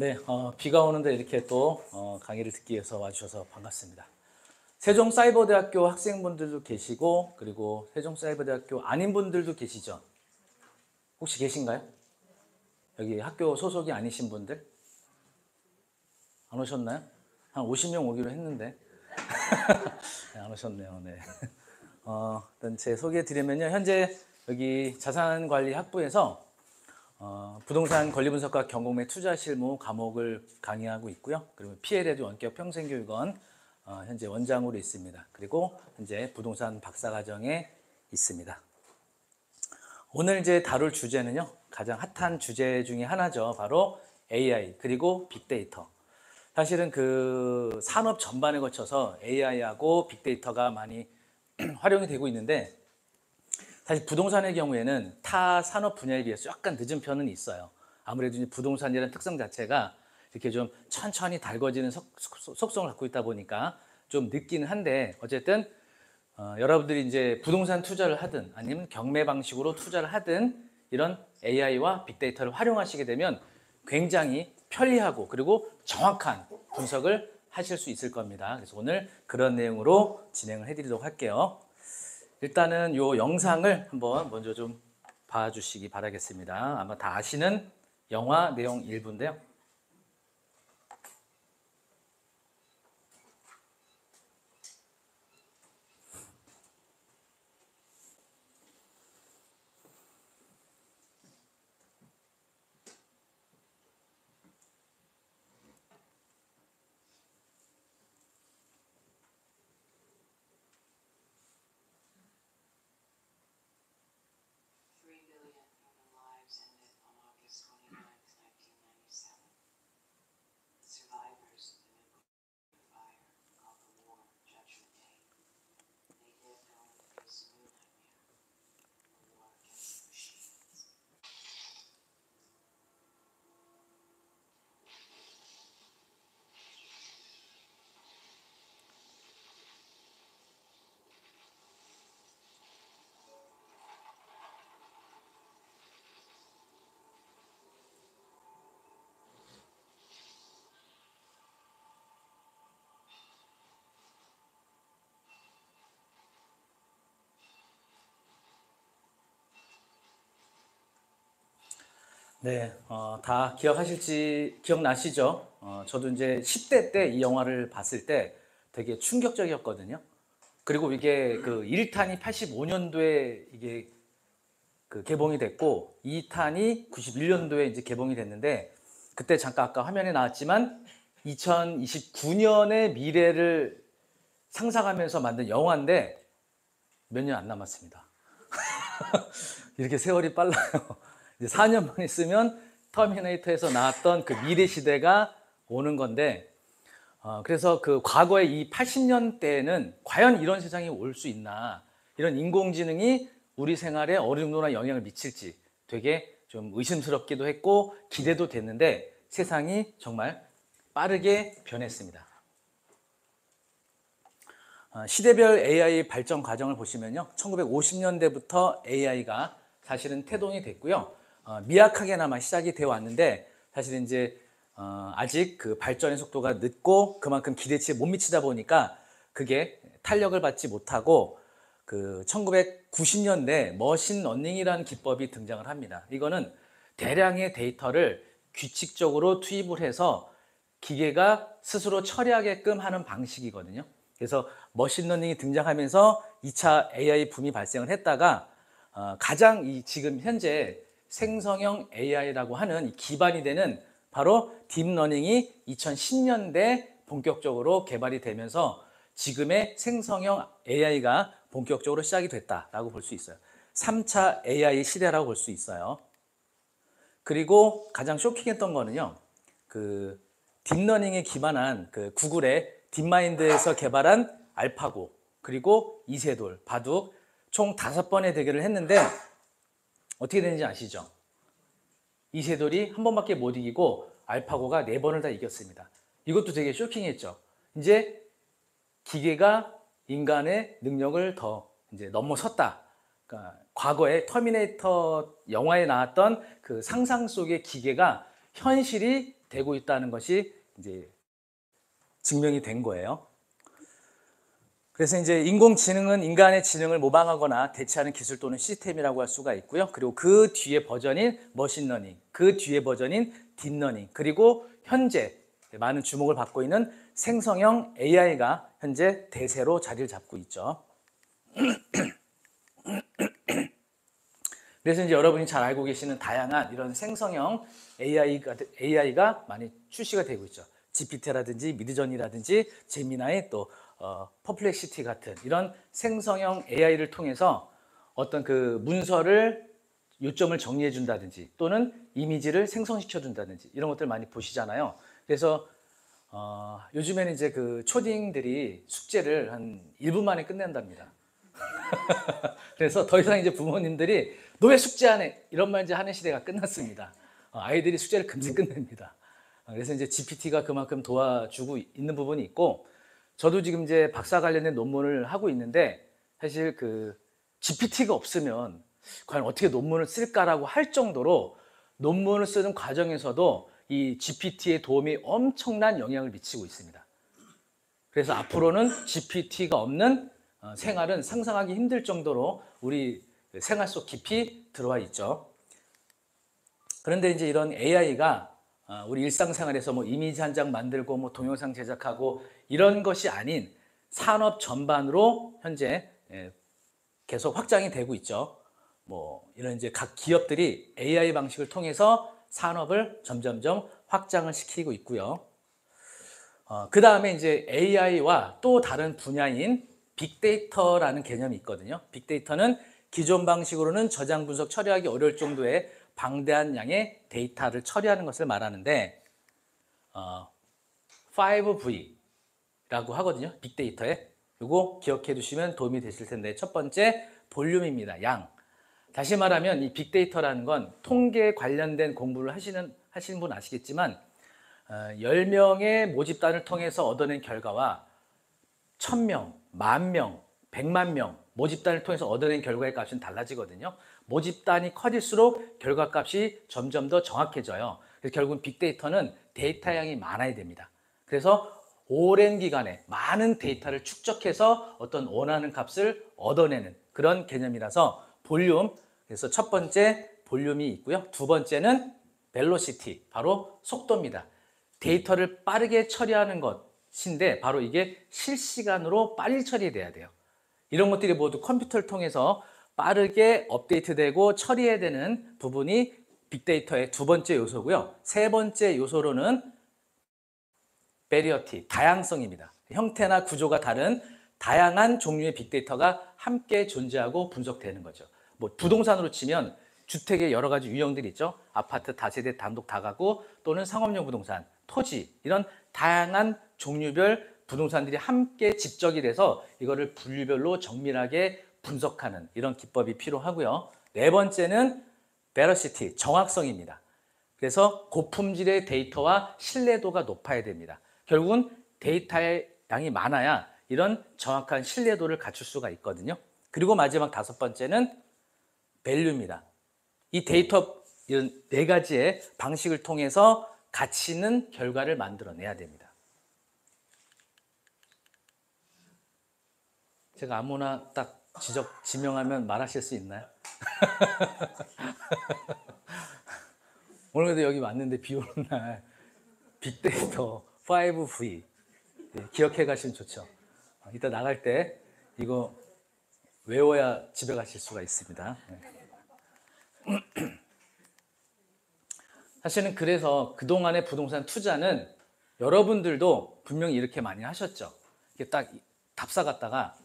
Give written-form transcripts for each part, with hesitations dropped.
네, 비가 오는데 이렇게 또 강의를 듣기 위해서 와주셔서 반갑습니다. 세종사이버대학교 학생분들도 계시고, 그리고 세종사이버대학교 아닌 분들도 계시죠? 혹시 계신가요? 여기 학교 소속이 아니신 분들? 안 오셨나요? 한 50명 오기로 했는데. 네, 안 오셨네요. 네. 일단 제 소개해 드리면요. 현재 여기 자산관리학부에서 부동산 권리분석과 경공매 투자 실무 과목을 강의하고 있고요. 그리고 PL에도 원격 평생교육원 현재 원장으로 있습니다. 그리고 현재 부동산 박사과정에 있습니다. 오늘 이제 다룰 주제는요. 가장 핫한 주제 중에 하나죠. 바로 AI 그리고 빅데이터. 사실은 그 산업 전반에 거쳐서 AI하고 빅데이터가 많이 활용이 되고 있는데 사실 부동산의 경우에는 타 산업 분야에 비해서 약간 늦은 편은 있어요. 아무래도 이제 부동산이라는 특성 자체가 이렇게 좀 천천히 달궈지는 속성을 갖고 있다 보니까 좀 늦기는 한데 어쨌든 여러분들이 이제 부동산 투자를 하든 아니면 경매 방식으로 투자를 하든 이런 AI와 빅데이터를 활용하시게 되면 굉장히 편리하고 그리고 정확한 분석을 하실 수 있을 겁니다. 그래서 오늘 그런 내용으로 진행을 해드리도록 할게요. 일단은 이 영상을 한번 먼저 좀 봐주시기 바라겠습니다. 아마 다 아시는 영화 내용 일부인데요. 네, 다 기억나시죠? 저도 이제 10대 때 이 영화를 봤을 때 되게 충격적이었거든요. 그리고 이게 그 1탄이 85년도에 이게 그 개봉이 됐고 2탄이 91년도에 이제 개봉이 됐는데 그때 잠깐 아까 화면에 나왔지만 2029년의 미래를 상상하면서 만든 영화인데 몇 년 안 남았습니다. 이렇게 세월이 빨라요. 이제 4년만 있으면 터미네이터에서 나왔던 그 미래 시대가 오는 건데 그래서 그 과거에 이 80년대에는 과연 이런 세상이 올 수 있나, 이런 인공지능이 우리 생활에 어느 정도나 영향을 미칠지 되게 좀 의심스럽기도 했고 기대도 됐는데 세상이 정말 빠르게 변했습니다. 시대별 AI 발전 과정을 보시면요, 1950년대부터 AI가 사실은 태동이 됐고요. 미약하게나마 시작이 되어 왔는데 사실은 이제 아직 그 발전의 속도가 늦고 그만큼 기대치에 못 미치다 보니까 그게 탄력을 받지 못하고 그 1990년대 머신러닝이라는 기법이 등장을 합니다. 이거는 대량의 데이터를 규칙적으로 투입을 해서 기계가 스스로 처리하게끔 하는 방식이거든요. 그래서 머신러닝이 등장하면서 2차 AI 붐이 발생을 했다가 가장 지금 현재 생성형 AI라고 하는 이 기반이 되는 바로 딥러닝이 2010년대 본격적으로 개발이 되면서 지금의 생성형 AI가 본격적으로 시작이 됐다라고 볼 수 있어요. 3차 AI 시대라고 볼 수 있어요. 그리고 가장 쇼킹했던 거는요, 그 딥러닝에 기반한 그 구글의 딥마인드에서 개발한 알파고 그리고 이세돌, 바둑 총 5번의 대결을 했는데 어떻게 되는지 아시죠? 이세돌이 한 번밖에 못 이기고 알파고가 4번을 다 이겼습니다. 이것도 되게 쇼킹했죠. 이제 기계가 인간의 능력을 더 이제 넘어섰다. 그러니까 과거에 터미네이터 영화에 나왔던 그 상상 속의 기계가 현실이 되고 있다는 것이 이제 증명이 된 거예요. 그래서 이제 인공지능은 인간의 지능을 모방하거나 대체하는 기술 또는 시스템이라고 할 수가 있고요. 그리고 그 뒤에 버전인 머신러닝, 그 뒤에 버전인 딥러닝, 그리고 현재 많은 주목을 받고 있는 생성형 AI가 현재 대세로 자리를 잡고 있죠. 그래서 이제 여러분이 잘 알고 계시는 다양한 이런 생성형 AI가 많이 출시가 되고 있죠. GPT라든지 미드전이라든지 제미나이 또 퍼플렉시티 같은 이런 생성형 AI를 통해서 어떤 그 문서를 요점을 정리해 준다든지 또는 이미지를 생성시켜 준다든지 이런 것들 많이 보시잖아요. 그래서 요즘에는 이제 그 초딩들이 숙제를 한 1분 만에 끝낸답니다. 그래서 더 이상 이제 부모님들이 너 왜 숙제 안 해? 이런 말 이제 하는 시대가 끝났습니다. 아이들이 숙제를 금세 끝냅니다. 그래서 이제 GPT가 그만큼 도와주고 있는 부분이 있고, 저도 지금 이제 박사 관련된 논문을 하고 있는데 사실 그 GPT가 없으면 과연 어떻게 논문을 쓸까라고 할 정도로 논문을 쓰는 과정에서도 이 GPT의 도움이 엄청난 영향을 미치고 있습니다. 그래서 앞으로는 GPT가 없는 생활은 상상하기 힘들 정도로 우리 생활 속 깊이 들어와 있죠. 그런데 이제 이런 AI가 우리 일상생활에서 뭐 이미지 한 장 만들고 뭐 동영상 제작하고 이런 것이 아닌 산업 전반으로 현재 계속 확장이 되고 있죠. 뭐 이런 이제 각 기업들이 AI 방식을 통해서 산업을 점점점 확장을 시키고 있고요. 그 다음에 이제 AI와 또 다른 분야인 빅데이터라는 개념이 있거든요. 빅데이터는 기존 방식으로는 저장, 분석, 처리하기 어려울 정도의 방대한 양의 데이터를 처리하는 것을 말하는데 5V라고 하거든요. 빅데이터에. 이거 기억해 두시면 도움이 되실 텐데, 첫 번째 볼륨입니다. 양. 다시 말하면 이 빅데이터라는 건 통계 관련된 공부를 하시는 분 아시겠지만 10명의 모집단을 통해서 얻어낸 결과와 1000명, 10,000명, 100만 명 모집단을 통해서 얻어낸 결과의 값은 달라지거든요. 모집단이 커질수록 결과값이 점점 더 정확해져요. 그래서 결국은 빅데이터는 데이터 양이 많아야 됩니다. 그래서 오랜 기간에 많은 데이터를 축적해서 어떤 원하는 값을 얻어내는 그런 개념이라서 볼륨, 그래서 첫 번째 볼륨이 있고요. 두 번째는 벨로시티, 바로 속도입니다. 데이터를 빠르게 처리하는 것인데 바로 이게 실시간으로 빨리 처리돼야 돼요. 이런 것들이 모두 컴퓨터를 통해서 빠르게 업데이트되고 처리해야 되는 부분이 빅데이터의 두 번째 요소고요. 세 번째 요소로는 베리어티, 다양성입니다. 형태나 구조가 다른 다양한 종류의 빅데이터가 함께 존재하고 분석되는 거죠. 뭐 부동산으로 치면 주택의 여러 가지 유형들이 있죠. 아파트, 다세대, 단독, 다가구 또는 상업용 부동산, 토지, 이런 다양한 종류별 부동산들이 함께 집적이 돼서 이거를 분류별로 정밀하게 분석하는 이런 기법이 필요하고요. 네 번째는 베러시티, 정확성입니다. 그래서 고품질의 데이터와 신뢰도가 높아야 됩니다. 결국은 데이터의 양이 많아야 이런 정확한 신뢰도를 갖출 수가 있거든요. 그리고 마지막 다섯 번째는 밸류입니다. 이 데이터 이런 네 가지의 방식을 통해서 가치 있는 결과를 만들어내야 됩니다. 제가 아무나 딱 지명하면 말하실 수 있나요? 오늘도 여기 왔는데 비 오는 날 빅데이터 5V 기억해 가시면 좋죠. 이따 나갈 때 이거 외워야 집에 가실 수가 있습니다. 사실은 그래서 그동안의 부동산 투자는 여러분들도 분명히 이렇게 많이 하셨죠. 이게 딱 답사 갔다가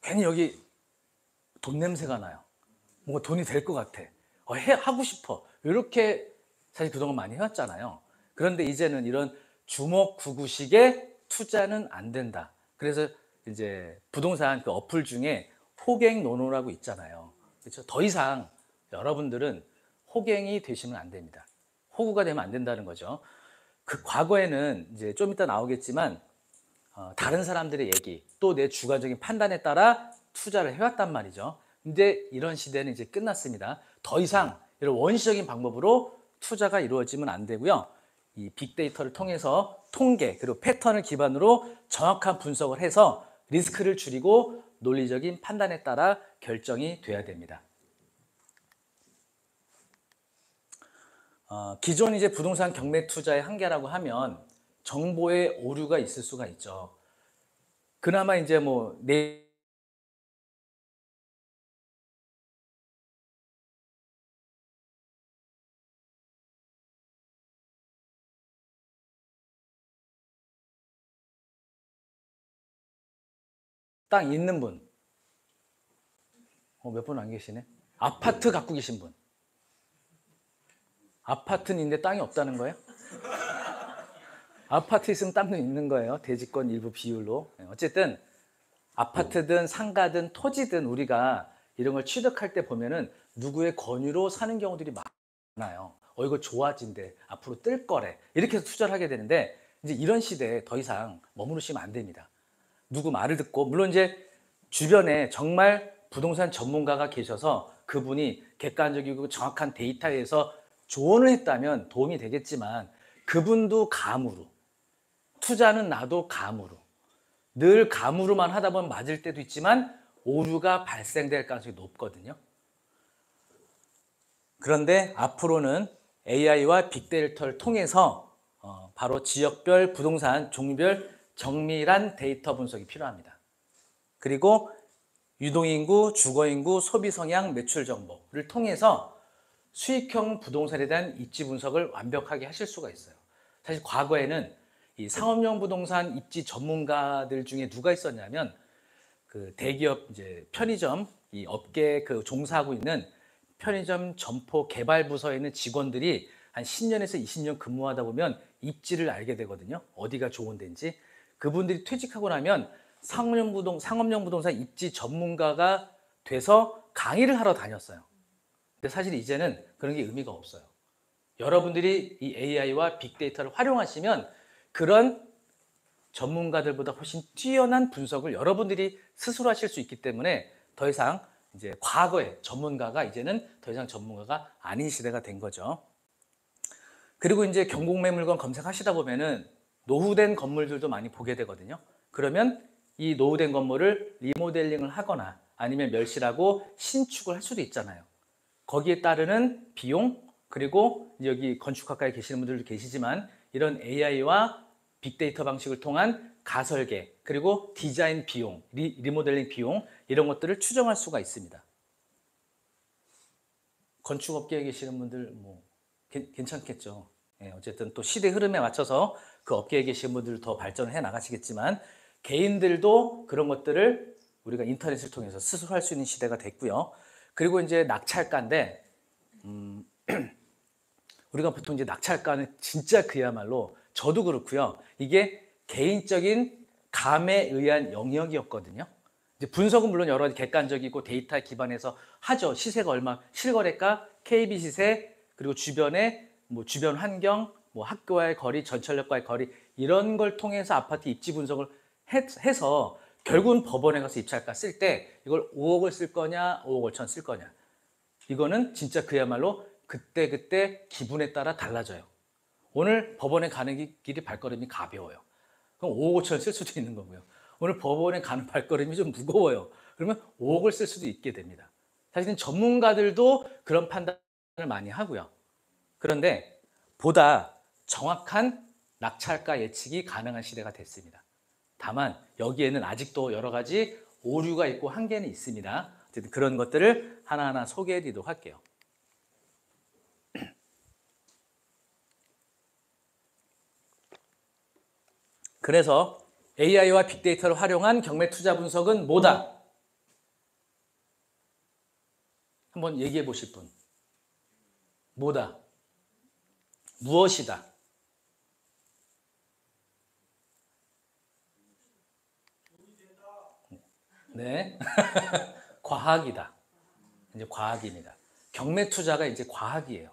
괜히 여기 돈 냄새가 나요. 뭔가 돈이 될 것 같아. 하고 싶어. 이렇게 사실 그동안 많이 해왔잖아요. 그런데 이제는 이런 주먹구구식의 투자는 안 된다. 그래서 이제 부동산 그 어플 중에 호갱노노라고 있잖아요. 그렇죠? 더 이상 여러분들은 호갱이 되시면 안 됩니다. 호구가 되면 안 된다는 거죠. 그 과거에는 이제 좀 이따 나오겠지만 다른 사람들의 얘기 또 내 주관적인 판단에 따라 투자를 해왔단 말이죠. 근데 이런 시대는 이제 끝났습니다. 더 이상 이런 원시적인 방법으로 투자가 이루어지면 안 되고요. 이 빅데이터를 통해서 통계 그리고 패턴을 기반으로 정확한 분석을 해서 리스크를 줄이고 논리적인 판단에 따라 결정이 돼야 됩니다. 기존 이제 부동산 경매 투자의 한계라고 하면 정보에 오류가 있을 수가 있죠. 그나마 이제 뭐 땅 있는 분, 몇 분 안 계시네. 아파트 갖고 계신 분. 아파트는 있는데 땅이 없다는 거예요? 아파트 있으면 땅도 있는 거예요. 대지권 일부 비율로. 어쨌든 아파트든 상가든 토지든 우리가 이런 걸 취득할 때 보면은 누구의 권유로 사는 경우들이 많아요. 이거 좋아진대. 앞으로 뜰 거래. 이렇게 해서 투자를 하게 되는데 이제 이런 시대에 더 이상 머무르시면 안 됩니다. 누구 말을 듣고 물론 이제 주변에 정말 부동산 전문가가 계셔서 그분이 객관적이고 정확한 데이터에서 조언을 했다면 도움이 되겠지만 그분도 감으로 투자는 나도 감으로 늘 감으로만 하다 보면 맞을 때도 있지만 오류가 발생될 가능성이 높거든요. 그런데 앞으로는 AI와 빅데이터를 통해서 바로 지역별 부동산 종류별 정밀한 데이터 분석이 필요합니다. 그리고 유동인구, 주거인구, 소비성향, 매출 정보를 통해서 수익형 부동산에 대한 입지 분석을 완벽하게 하실 수가 있어요. 사실 과거에는 이 상업용 부동산 입지 전문가들 중에 누가 있었냐면 그 대기업 이제 편의점 이 업계에 그 종사하고 있는 편의점 점포 개발 부서에 있는 직원들이 한 10년에서 20년 근무하다 보면 입지를 알게 되거든요. 어디가 좋은 데인지. 그분들이 퇴직하고 나면 상업용 부동산 입지 전문가가 돼서 강의를 하러 다녔어요. 근데 사실 이제는 그런 게 의미가 없어요. 여러분들이 이 AI와 빅데이터를 활용하시면 그런 전문가들보다 훨씬 뛰어난 분석을 여러분들이 스스로 하실 수 있기 때문에 더 이상 이제 과거의 전문가가 이제는 더 이상 전문가가 아닌 시대가 된 거죠. 그리고 이제 경공매물건 검색하시다 보면은 노후된 건물들도 많이 보게 되거든요. 그러면 이 노후된 건물을 리모델링을 하거나 아니면 멸실하고 신축을 할 수도 있잖아요. 거기에 따르는 비용, 그리고 여기 건축학과에 계시는 분들도 계시지만 이런 AI와 빅데이터 방식을 통한 가설계, 그리고 디자인 비용, 리모델링 비용 이런 것들을 추정할 수가 있습니다. 건축업계에 계시는 분들 뭐 괜찮겠죠. 어쨌든 또 시대 흐름에 맞춰서 그 업계에 계신 분들 더 발전해 나가시겠지만 개인들도 그런 것들을 우리가 인터넷을 통해서 스스로 할 수 있는 시대가 됐고요. 그리고 이제 낙찰가인데 우리가 보통 이제 낙찰가는 진짜 그야말로 저도 그렇고요. 이게 개인적인 감에 의한 영역이었거든요. 이제 분석은 물론 여러 가지 객관적이고 데이터 기반해서 하죠. 시세가 얼마, 실거래가, KB 시세, 그리고 주변에 뭐 주변 환경, 뭐 학교와의 거리, 전철역과의 거리 이런 걸 통해서 아파트 입지 분석을 해서 결국은 법원에 가서 입찰가 쓸 때 이걸 5억을 쓸 거냐, 5억 5천 쓸 거냐. 이거는 진짜 그야말로 그때 기분에 따라 달라져요. 오늘 법원에 가는 길이 발걸음이 가벼워요. 그럼 5억 5천 쓸 수도 있는 거고요. 오늘 법원에 가는 발걸음이 좀 무거워요. 그러면 5억을 쓸 수도 있게 됩니다. 사실은 전문가들도 그런 판단을 많이 하고요. 그런데 보다 정확한 낙찰가 예측이 가능한 시대가 됐습니다. 다만 여기에는 아직도 여러 가지 오류가 있고 한계는 있습니다. 어쨌든 그런 것들을 하나하나 소개해 드리도록 할게요. 그래서 AI와 빅데이터를 활용한 경매 투자 분석은 뭐다? 한번 얘기해 보실 분. 뭐다? 무엇이다? 네. 과학이다. 이제 과학입니다. 경매 투자가 이제 과학이에요.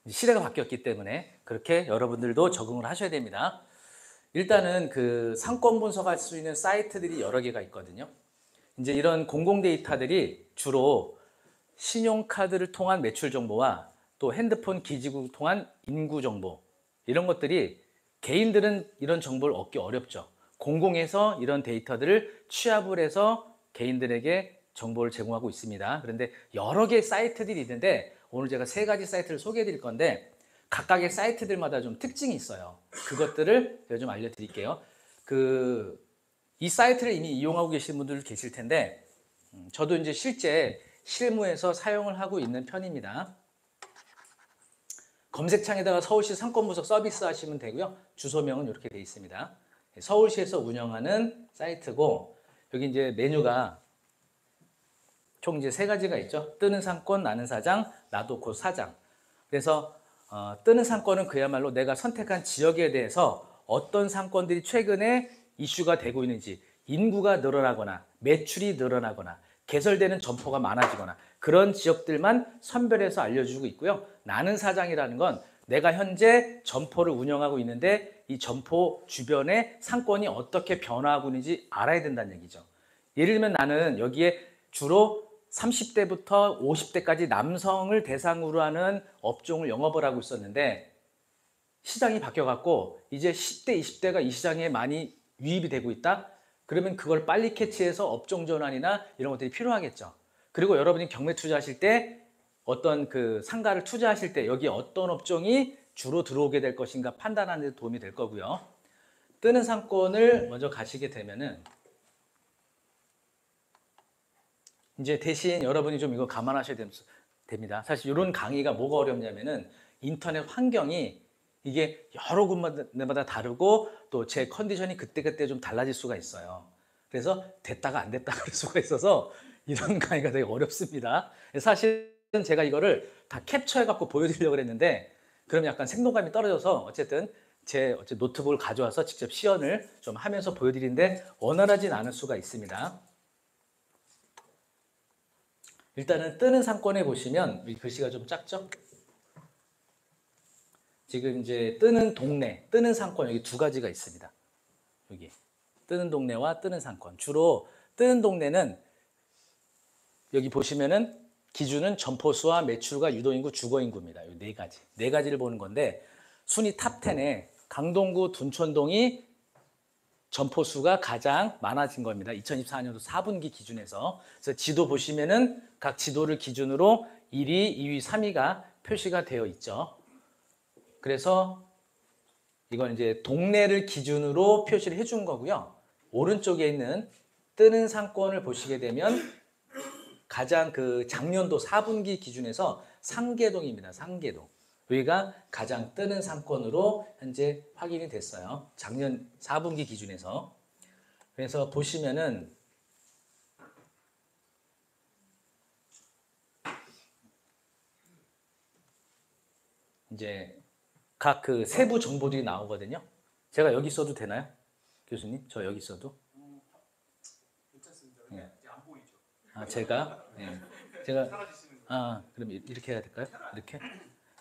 시대가 바뀌었기 때문에 그렇게 여러분들도 적응을 하셔야 됩니다. 일단은 그 상권 분석할 수 있는 사이트들이 여러 개가 있거든요. 이제 이런 공공 데이터들이 주로 신용카드를 통한 매출 정보와 또 핸드폰 기지국을 통한 인구 정보 이런 것들이 개인들은 이런 정보를 얻기 어렵죠. 공공에서 이런 데이터들을 취합을 해서 개인들에게 정보를 제공하고 있습니다. 그런데 여러 개의 사이트들이 있는데 오늘 제가 세 가지 사이트를 소개해 드릴 건데 각각의 사이트들마다 좀 특징이 있어요. 그것들을 제가 좀 알려드릴게요. 이 사이트를 이미 이용하고 계신 분들 계실 텐데 저도 이제 실제 실무에서 사용을 하고 있는 편입니다. 검색창에다가 서울시 상권분석 서비스 하시면 되고요. 주소명은 이렇게 되어 있습니다. 서울시에서 운영하는 사이트고 여기 이제 메뉴가 총 이제 세 가지가 있죠. 뜨는 상권, 나는 사장, 나도 곧 사장. 그래서 뜨는 상권은 그야말로 내가 선택한 지역에 대해서 어떤 상권들이 최근에 이슈가 되고 있는지, 인구가 늘어나거나 매출이 늘어나거나 개설되는 점포가 많아지거나 그런 지역들만 선별해서 알려주고 있고요. 나는 사장이라는 건 내가 현재 점포를 운영하고 있는데 이 점포 주변에 상권이 어떻게 변화하고 있는지 알아야 된다는 얘기죠. 예를 들면 나는 여기에 주로 30대부터 50대까지 남성을 대상으로 하는 업종을 영업을 하고 있었는데 시장이 바뀌어갖고 이제 10대, 20대가 이 시장에 많이 유입이 되고 있다? 그러면 그걸 빨리 캐치해서 업종 전환이나 이런 것들이 필요하겠죠. 그리고 여러분이 경매 투자하실 때 어떤 그 상가를 투자하실 때 여기 어떤 업종이 주로 들어오게 될 것인가 판단하는 데 도움이 될 거고요. 뜨는 상권을 먼저 가시게 되면은 이제 대신 여러분이 좀 이거 감안하셔야 됩니다. 사실 이런 강의가 뭐가 어렵냐면은 인터넷 환경이 이게 여러 곳마다 다르고 또 제 컨디션이 그때그때 좀 달라질 수가 있어요. 그래서 됐다가 안 됐다가 그럴 수가 있어서 이런 강의가 되게 어렵습니다. 사실은 제가 이거를 다 캡처해 갖고 보여드리려고 했는데 그럼 약간 생동감이 떨어져서 어쨌든 제 노트북을 가져와서 직접 시연을 좀 하면서 보여드리는데 원활하진 않을 수가 있습니다. 일단은 뜨는 상권에 보시면 이 글씨가 좀 작죠? 지금 이제 뜨는 동네, 뜨는 상권 여기 두 가지가 있습니다. 여기 뜨는 동네와 뜨는 상권. 주로 뜨는 동네는 여기 보시면은 기준은 점포수와 매출과 유동인구, 주거인구입니다. 이 네 가지. 네 가지를 보는 건데 순위 탑 10에 강동구, 둔촌동이 점포수가 가장 많아진 겁니다. 2024년도 4분기 기준에서. 그래서 지도 보시면은 각 지도를 기준으로 1위, 2위, 3위가 표시가 되어 있죠. 그래서 이건 이제 동네를 기준으로 표시를 해준 거고요. 오른쪽에 있는 뜨는 상권을 보시게 되면 가장 그 작년도 4분기 기준에서 상계동입니다. 상계동. 여기가 가장 뜨는 상권으로 현재 확인이 됐어요. 작년 4분기 기준에서. 그래서 보시면은 이제 각 그 세부 정보들이 나오거든요. 제가 여기 써도 되나요? 교수님? 저 여기 써도? 괜찮습니다. 예. 이제 안 보이죠? 제가? 예. 제가, 사라지시는 거. 그럼 이렇게 해야 될까요? 이렇게?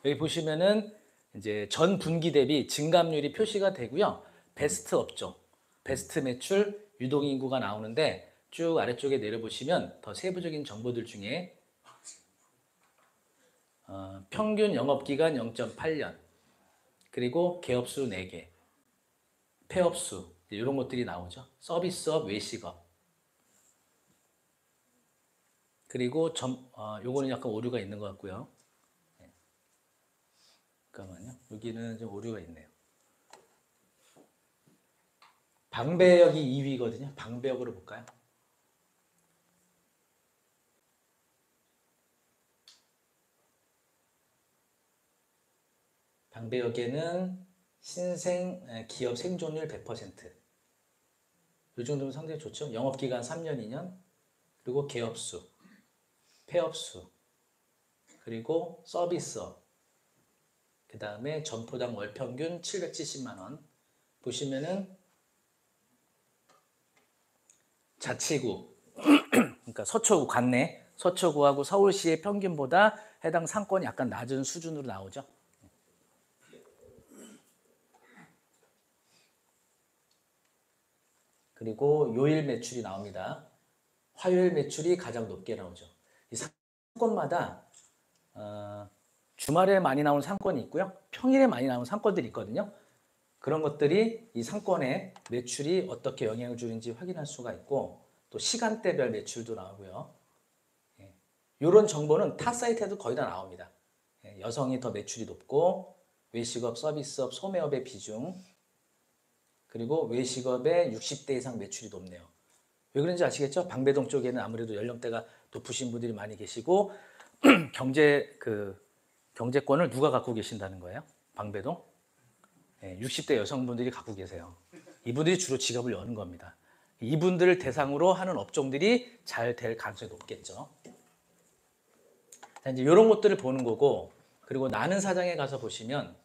여기 보시면은 이제 전 분기 대비 증감률이 표시가 되고요. 베스트 업종, 베스트 매출, 유동인구가 나오는데 쭉 아래쪽에 내려보시면 더 세부적인 정보들 중에 평균 영업기간 0.8년, 그리고 개업수 4개, 폐업수, 이런 것들이 나오죠. 서비스업, 외식업. 그리고 요거는 약간 오류가 있는 것 같고요. 네. 잠깐만요. 여기는 좀 오류가 있네요. 방배역이 2위거든요. 방배역으로 볼까요? 방배역에는 신생 기업 생존율 100%. 이 정도면 상당히 좋죠. 영업기간 3년, 2년, 그리고 개업수, 폐업수, 그리고 서비스업, 그 다음에 점포당 월평균 770만 원. 보시면은 자치구, 그러니까 서초구, 관내, 서초구하고 서울시의 평균보다 해당 상권이 약간 낮은 수준으로 나오죠. 그리고 요일 매출이 나옵니다. 화요일 매출이 가장 높게 나오죠. 이 상권마다 주말에 많이 나오는 상권이 있고요. 평일에 많이 나오는 상권들이 있거든요. 그런 것들이 이 상권에 매출이 어떻게 영향을 주는지 확인할 수가 있고 또 시간대별 매출도 나오고요. 이런 정보는 타 사이트에도 거의 다 나옵니다. 여성이 더 매출이 높고 외식업, 서비스업, 소매업의 비중 그리고 외식업의 60대 이상 매출이 높네요. 왜 그런지 아시겠죠? 방배동 쪽에는 아무래도 연령대가 높으신 분들이 많이 계시고 경제권을 누가 갖고 계신다는 거예요? 방배동? 60대 여성분들이 갖고 계세요. 이분들이 주로 지갑을 여는 겁니다. 이분들을 대상으로 하는 업종들이 잘 될 가능성이 높겠죠. 자, 이제 이런 것들을 보는 거고, 그리고 나는 사장에 가서 보시면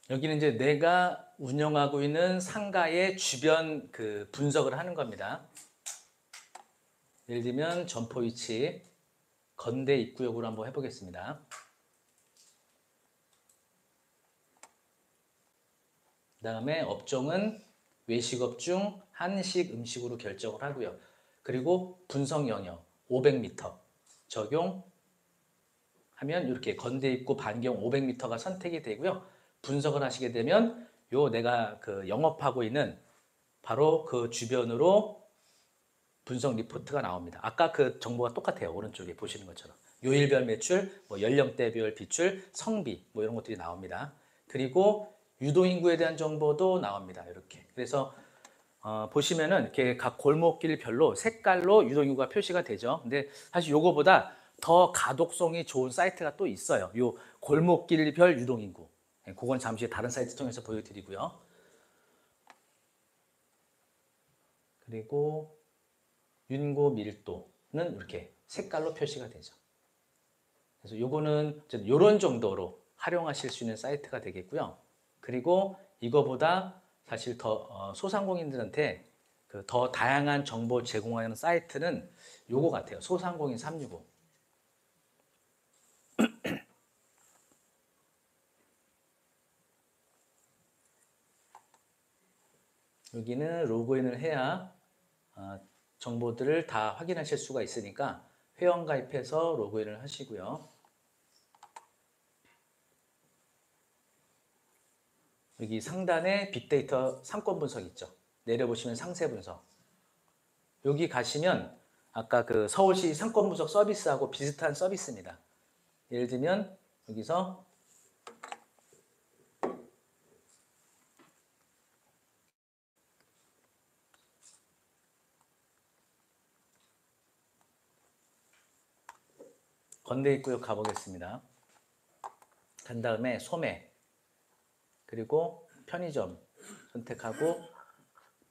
여기는 이제 내가 운영하고 있는 상가의 주변 그 분석을 하는 겁니다. 예를 들면 점포 위치, 건대 입구역으로 한번 해보겠습니다. 그 다음에 업종은 외식업 중 한식 음식으로 결정을 하고요. 그리고 분석 영역 500m 적용하면 이렇게 건대 입구 반경 500m가 선택이 되고요. 분석을 하시게 되면 내가 그 영업하고 있는 바로 그 주변으로 분석 리포트가 나옵니다. 아까 그 정보가 똑같아요. 오른쪽에 보시는 것처럼. 요일별 매출, 연령대별 비출, 성비 이런 것들이 나옵니다. 그리고 유동인구에 대한 정보도 나옵니다. 이렇게. 그래서 보시면은 이렇게 각 골목길별로 색깔로 유동인구가 표시가 되죠. 근데 사실 요거보다 더 가독성이 좋은 사이트가 또 있어요. 요 골목길별 유동인구. 그건 잠시 다른 사이트 통해서 보여드리고요. 그리고 윤고 밀도는 이렇게 색깔로 표시가 되죠. 그래서 요거는 이런 정도로 활용하실 수 있는 사이트가 되겠고요. 그리고 이거보다 사실 더 소상공인들한테 더 다양한 정보 제공하는 사이트는 요거 같아요. 소상공인 365. 여기는 로그인을 해야 정보들을 다 확인하실 수가 있으니까 회원 가입해서 로그인을 하시고요. 여기 상단에 빅데이터 상권 분석 있죠. 내려보시면 상세 분석. 여기 가시면 아까 그 서울시 상권 분석 서비스하고 비슷한 서비스입니다. 예를 들면 여기서 건대 입구역 가보겠습니다. 간 다음에 소매 그리고 편의점 선택하고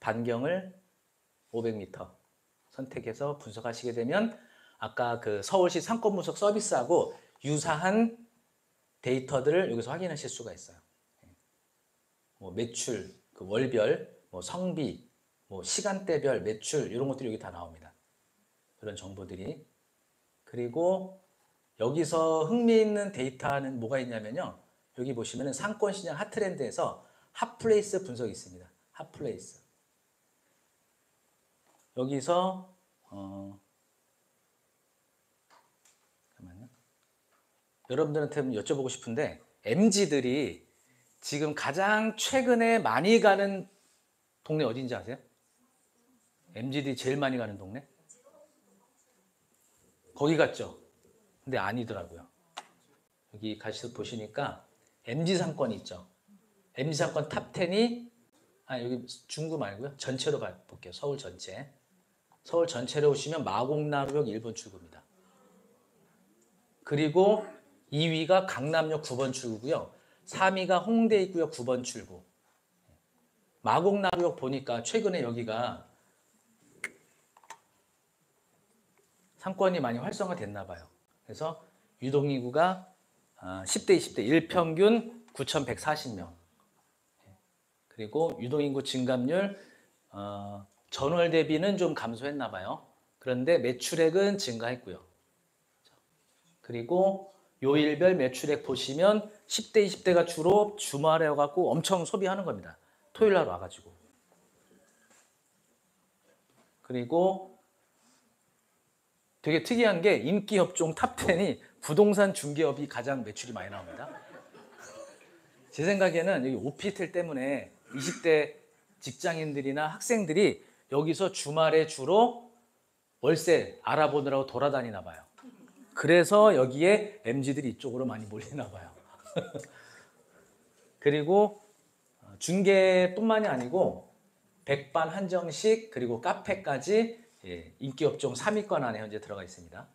반경을 500m 선택해서 분석하시게 되면 아까 그 서울시 상권 분석 서비스하고 유사한 데이터들을 여기서 확인하실 수가 있어요. 매출, 그 월별, 성비, 시간대별 매출 이런 것들이 여기 다 나옵니다. 이런 정보들이. 그리고 여기서 흥미있는 데이터는 뭐가 있냐면요. 여기 보시면 상권시장 핫트렌드에서 핫플레이스 분석이 있습니다. 핫플레이스. 여기서 잠깐만요. 여러분들한테 여쭤보고 싶은데 MZ들이 지금 가장 최근에 많이 가는 동네 어딘지 아세요? MZ들이 제일 많이 가는 동네? 거기 갔죠? 근데 아니더라고요. 여기 가셔서 보시니까 MZ 상권이 있죠. MZ 상권 탑10이 여기 중구 말고요. 전체로 볼게요. 서울 전체. 서울 전체로 오시면 마곡나루역 1번 출구입니다. 그리고 2위가 강남역 9번 출구고요. 3위가 홍대 입구역 9번 출구. 마곡나루역 보니까 최근에 여기가 상권이 많이 활성화됐나 봐요. 그래서 유동인구가 10대, 20대 일평균 9,140명. 그리고 유동인구 증감률 전월 대비는 좀 감소했나 봐요. 그런데 매출액은 증가했고요. 그리고 요일별 매출액 보시면 10대, 20대가 주로 주말에 와갖고 엄청 소비하는 겁니다. 토요일 날 와가지고. 그리고 되게 특이한 게 인기 업종 탑10이 부동산 중개업이 가장 매출이 많이 나옵니다. 제 생각에는 여기 오피스텔 때문에 20대 직장인들이나 학생들이 여기서 주말에 주로 월세 알아보느라고 돌아다니나 봐요. 그래서 여기에 MZ들이 이쪽으로 많이 몰리나 봐요. 그리고 중개뿐만이 아니고 백반 한정식 그리고 카페까지 인기 업종 3위권 안에 현재 들어가 있습니다.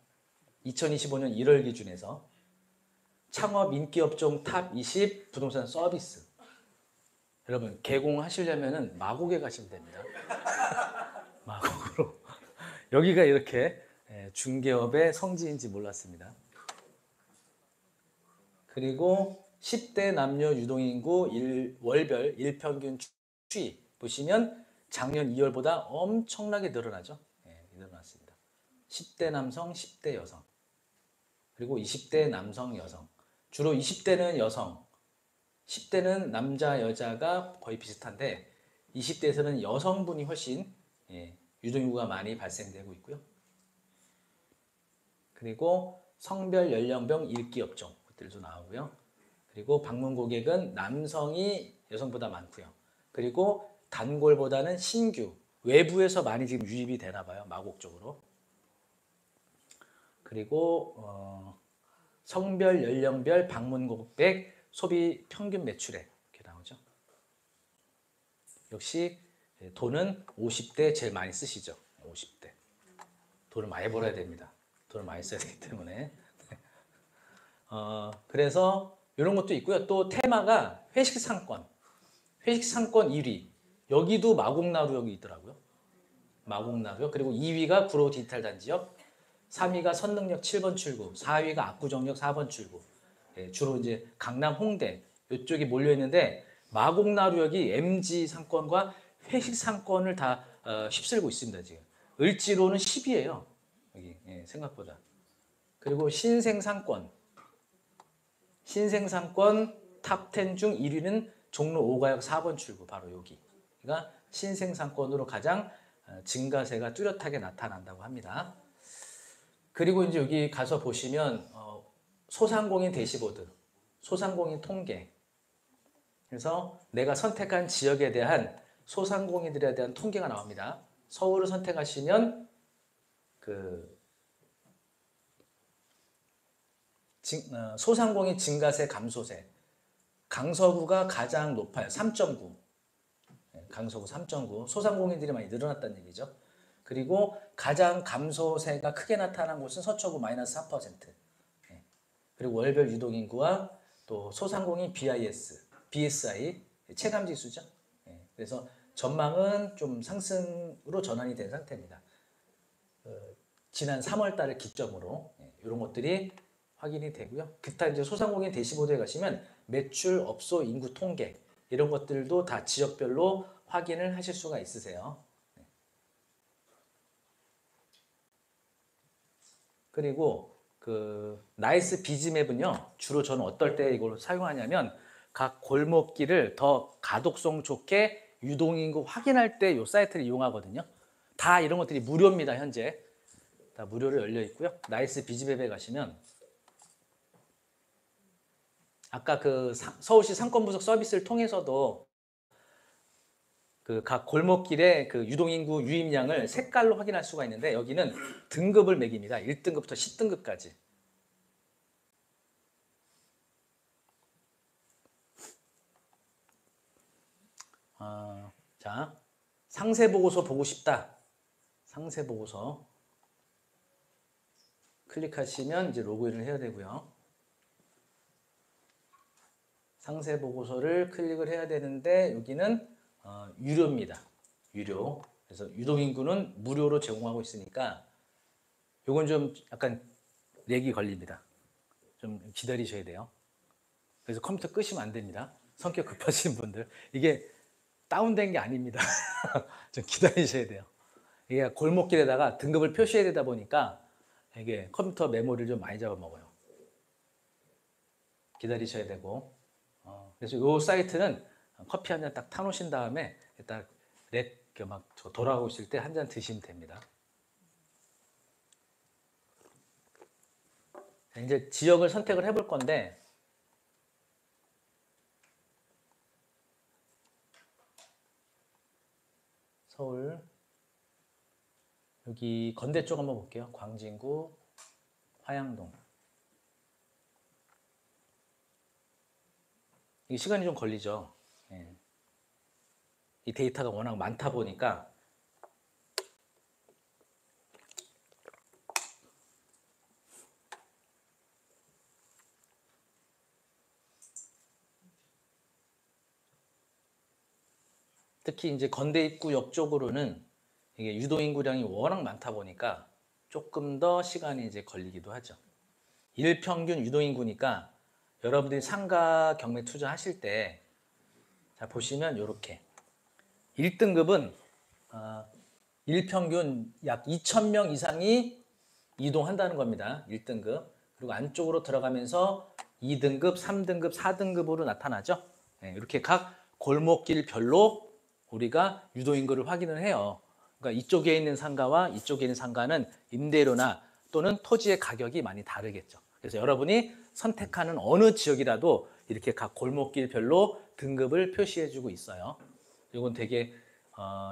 2025년 1월 기준에서 창업 인기 업종 탑 20 부동산 서비스. 여러분 개공하시려면 마곡에 가시면 됩니다. 마곡으로. 여기가 이렇게 중개업의 성지인지 몰랐습니다. 그리고 10대 남녀 유동인구 월별 일평균 추이 보시면 작년 2월보다 엄청나게 늘어나죠. 늘어났습니다. 10대 남성, 10대 여성, 그리고 20대 남성, 여성. 주로 20대는 여성, 10대는 남자, 여자가 거의 비슷한데 20대에서는 여성분이 훨씬 유동인구가 많이 발생되고 있고요. 그리고 성별, 연령별, 일기 업종 것들도 나오고요. 그리고 방문 고객은 남성이 여성보다 많고요. 그리고 단골보다는 신규, 외부에서 많이 지금 유입이 되나 봐요. 마곡 쪽으로. 그리고 성별, 연령별, 방문 고객, 소비 평균 매출액 이렇게 나오죠. 역시 돈은 50대 제일 많이 쓰시죠. 50대. 돈을 많이 벌어야 됩니다. 돈을 많이 써야 되기 때문에. 그래서 이런 것도 있고요. 또 테마가 회식 상권. 회식 상권 1위. 여기도 마곡나루역이 있더라고요. 마곡나루역. 그리고 2위가 구로 디지털 단지역. 3위가 선능력 7번 출구. 4위가 압구정역 4번 출구. 주로 이제 강남 홍대 이쪽이 몰려 있는데 마곡나루역이 MG 상권과 회식 상권을 다 휩쓸고 있습니다. 지금 을지로는 10위예요. 여기 생각보다. 그리고 신생상권 탑10 중 1위는 종로 5가역 4번 출구 바로 여기가 신생상권으로 가장 증가세가 뚜렷하게 나타난다고 합니다. 그리고 이제 여기 가서 보시면 소상공인 대시보드, 소상공인 통계. 그래서 내가 선택한 지역에 대한 소상공인들에 대한 통계가 나옵니다. 서울을 선택하시면 소상공인 증가세, 감소세. 강서구가 가장 높아요. 3.9. 강서구 3.9. 소상공인들이 많이 늘어났다는 얘기죠. 그리고 가장 감소세가 크게 나타난 곳은 서초구 마이너스 4%. 그리고 월별 유동인구와 또 소상공인 BSI 체감지수죠. 그래서 전망은 좀 상승으로 전환이 된 상태입니다. 지난 3월 달을 기점으로 이런 것들이 확인이 되고요. 기타 이제 소상공인 대시보드에 가시면 매출, 업소, 인구 통계 이런 것들도 다 지역별로 확인을 하실 수가 있으세요. 그리고 나이스 비즈맵은요, 주로 저는 어떨 때 이걸 사용하냐면 각 골목길을 더 가독성 좋게 유동인구 확인할 때 이 사이트를 이용하거든요. 다 이런 것들이 무료입니다. 현재 다 무료로 열려 있고요. 나이스 비즈맵에 가시면 아까 서울시 상권분석 서비스를 통해서도 각 골목길의 유동인구 유입량을 색깔로 확인할 수가 있는데 여기는 등급을 매깁니다. 1등급부터 10등급까지. 자, 상세보고서 보고 싶다. 상세보고서 클릭하시면 이제 로그인을 해야 되고요. 상세보고서를 클릭을 해야 되는데 여기는 유료입니다. 유료. 그래서 유동인구는 무료로 제공하고 있으니까 요건 좀 약간 렉이 걸립니다. 좀 기다리셔야 돼요. 그래서 컴퓨터 끄시면 안 됩니다. 성격 급하신 분들. 이게 다운된 게 아닙니다. 좀 기다리셔야 돼요. 이게 골목길에다가 등급을 표시해야 되다 보니까 이게 컴퓨터 메모리를 좀 많이 잡아먹어요. 기다리셔야 되고. 그래서 이 사이트는 커피 한 잔 딱 타놓으신 다음에 딱 렉 막 돌아오고 있을 때 한 잔 드시면 됩니다. 이제 지역을 선택을 해볼 건데 서울 여기 건대 쪽 한번 볼게요. 광진구, 화양동. 이 시간이 좀 걸리죠. 예. 이 데이터가 워낙 많다 보니까 특히 이제 건대 입구역 쪽으로는 이게 유도인구량이 워낙 많다 보니까 조금 더 시간이 이제 걸리기도 하죠. 일평균 유도인구니까 여러분들이 상가 경매 투자하실 때 자 보시면 이렇게 1등급은 일평균 약 2,000명 이상이 이동한다는 겁니다. 1등급. 그리고 안쪽으로 들어가면서 2등급, 3등급, 4등급으로 나타나죠. 네, 이렇게 각 골목길별로 우리가 유도인구를 확인을 해요. 그러니까 이쪽에 있는 상가와 이쪽에 있는 상가는 임대료나 또는 토지의 가격이 많이 다르겠죠. 그래서 여러분이 선택하는 어느 지역이라도 이렇게 각 골목길별로 등급을 표시해주고 있어요. 이건 되게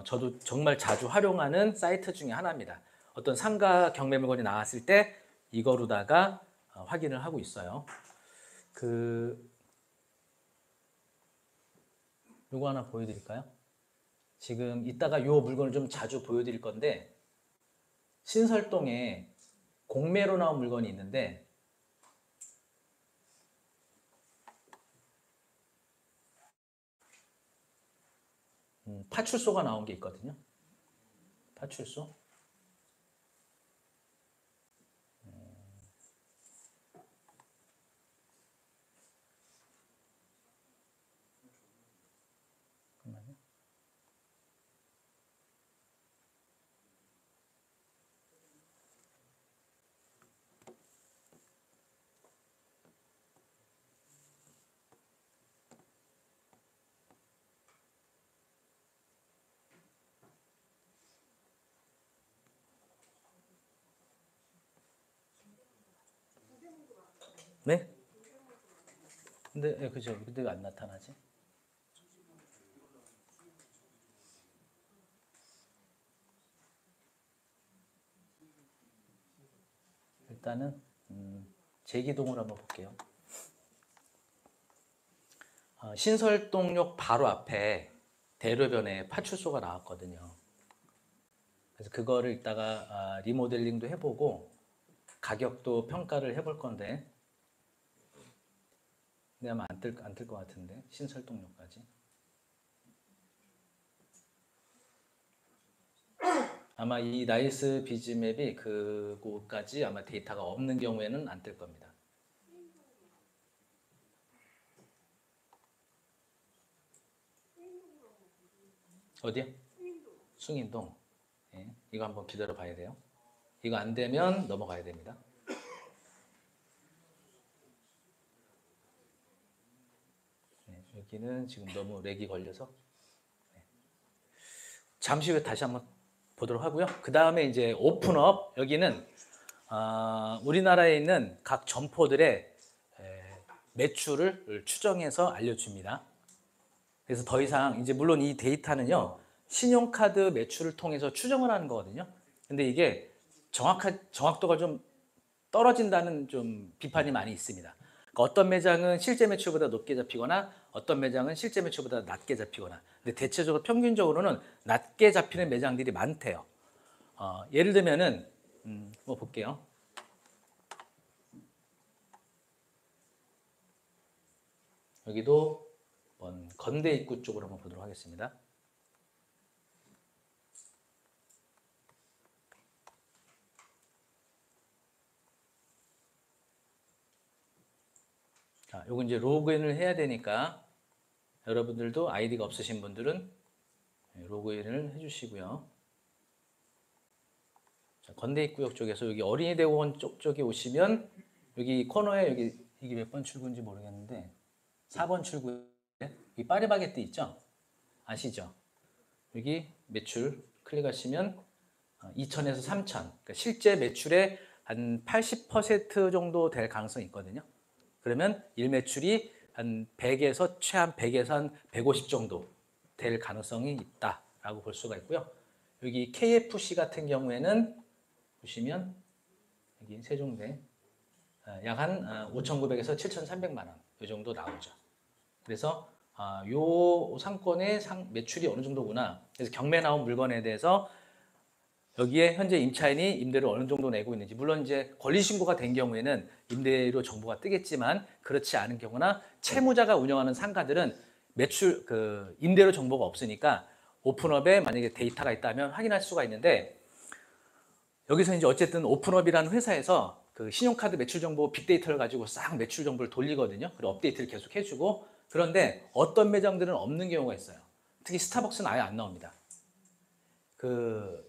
저도 정말 자주 활용하는 사이트 중에 하나입니다. 어떤 상가 경매 물건이 나왔을 때 이거로다가 확인을 하고 있어요. 요거 하나 보여드릴까요? 지금 이따가 요 물건을 좀 자주 보여드릴 건데 신설동에 공매로 나온 물건이 있는데 파출소가 나온 게 있거든요. 파출소. 네? 근데 그죠? 근데 왜 안 나타나지? 일단은 제기동을 한번 볼게요. 신설동역 바로 앞에 대로변에 파출소가 나왔거든요. 그래서 그거를 이따가 리모델링도 해보고 가격도 평가를 해볼 건데 근데 아마 안 뜰 것 같은데 신설동역까지 아마 이 나이스 비즈맵이 그곳까지 아마 데이터가 없는 경우에는 안 뜰 겁니다. 어디요? 숭인동. 네, 이거 한번 기다려 봐야 돼요. 이거 안 되면 넘어가야 됩니다. 네, 여기는 지금 너무 렉이 걸려서 네. 잠시 후에 다시 한번 보도록 하고요. 그 다음에 이제 오픈업 여기는 우리나라에 있는 각 점포들의 매출을 추정해서 알려줍니다. 그래서 더 이상 이제 물론 이 데이터는요 신용카드 매출을 통해서 추정을 하는 거거든요. 근데 이게 정확도가 좀 떨어진다는 좀 비판이 많이 있습니다. 그러니까 어떤 매장은 실제 매출보다 높게 잡히거나 어떤 매장은 실제 매출보다 낮게 잡히거나 근데 대체적으로 평균적으로는 낮게 잡히는 매장들이 많대요. 예를 들면은 뭐 볼게요. 여기도 건대 입구 쪽으로 한번 보도록 하겠습니다. 자, 요거 이제 로그인을 해야 되니까 여러분들도 아이디가 없으신 분들은 로그인을 해주시고요. 자, 건대 입구역 쪽에서 여기 어린이대공원 쪽에 오시면 여기 코너에 이게 몇 번 출구인지 모르겠는데 4번 출구에 여기 파리바게뜨 있죠? 아시죠? 여기 매출 클릭하시면 2천에서 3천 그러니까 실제 매출의 한 80% 정도 될 가능성이 있거든요. 그러면 일매출이 한 100에서 최한 100에서 한 150 정도 될 가능성이 있다라고 볼 수가 있고요. 여기 KFC 같은 경우에는 보시면 여기 세종대 약 한 5,900에서 7,300만 원 이 정도 나오죠. 그래서 요 상권의 매출이 어느 정도구나. 그래서 경매 나온 물건에 대해서 여기에 현재 임차인이 임대료 어느 정도 내고 있는지, 물론 이제 권리 신고가 된 경우에는 임대료 정보가 뜨겠지만 그렇지 않은 경우나 채무자가 운영하는 상가들은 매출 임대료 정보가 없으니까 오픈업에 만약에 데이터가 있다면 확인할 수가 있는데, 여기서 이제 어쨌든 오픈업이라는 회사에서 그 신용카드 매출 정보 빅데이터를 가지고 싹 매출 정보를 돌리거든요. 그리고 업데이트를 계속 해주고. 그런데 어떤 매장들은 없는 경우가 있어요. 특히 스타벅스는 아예 안 나옵니다.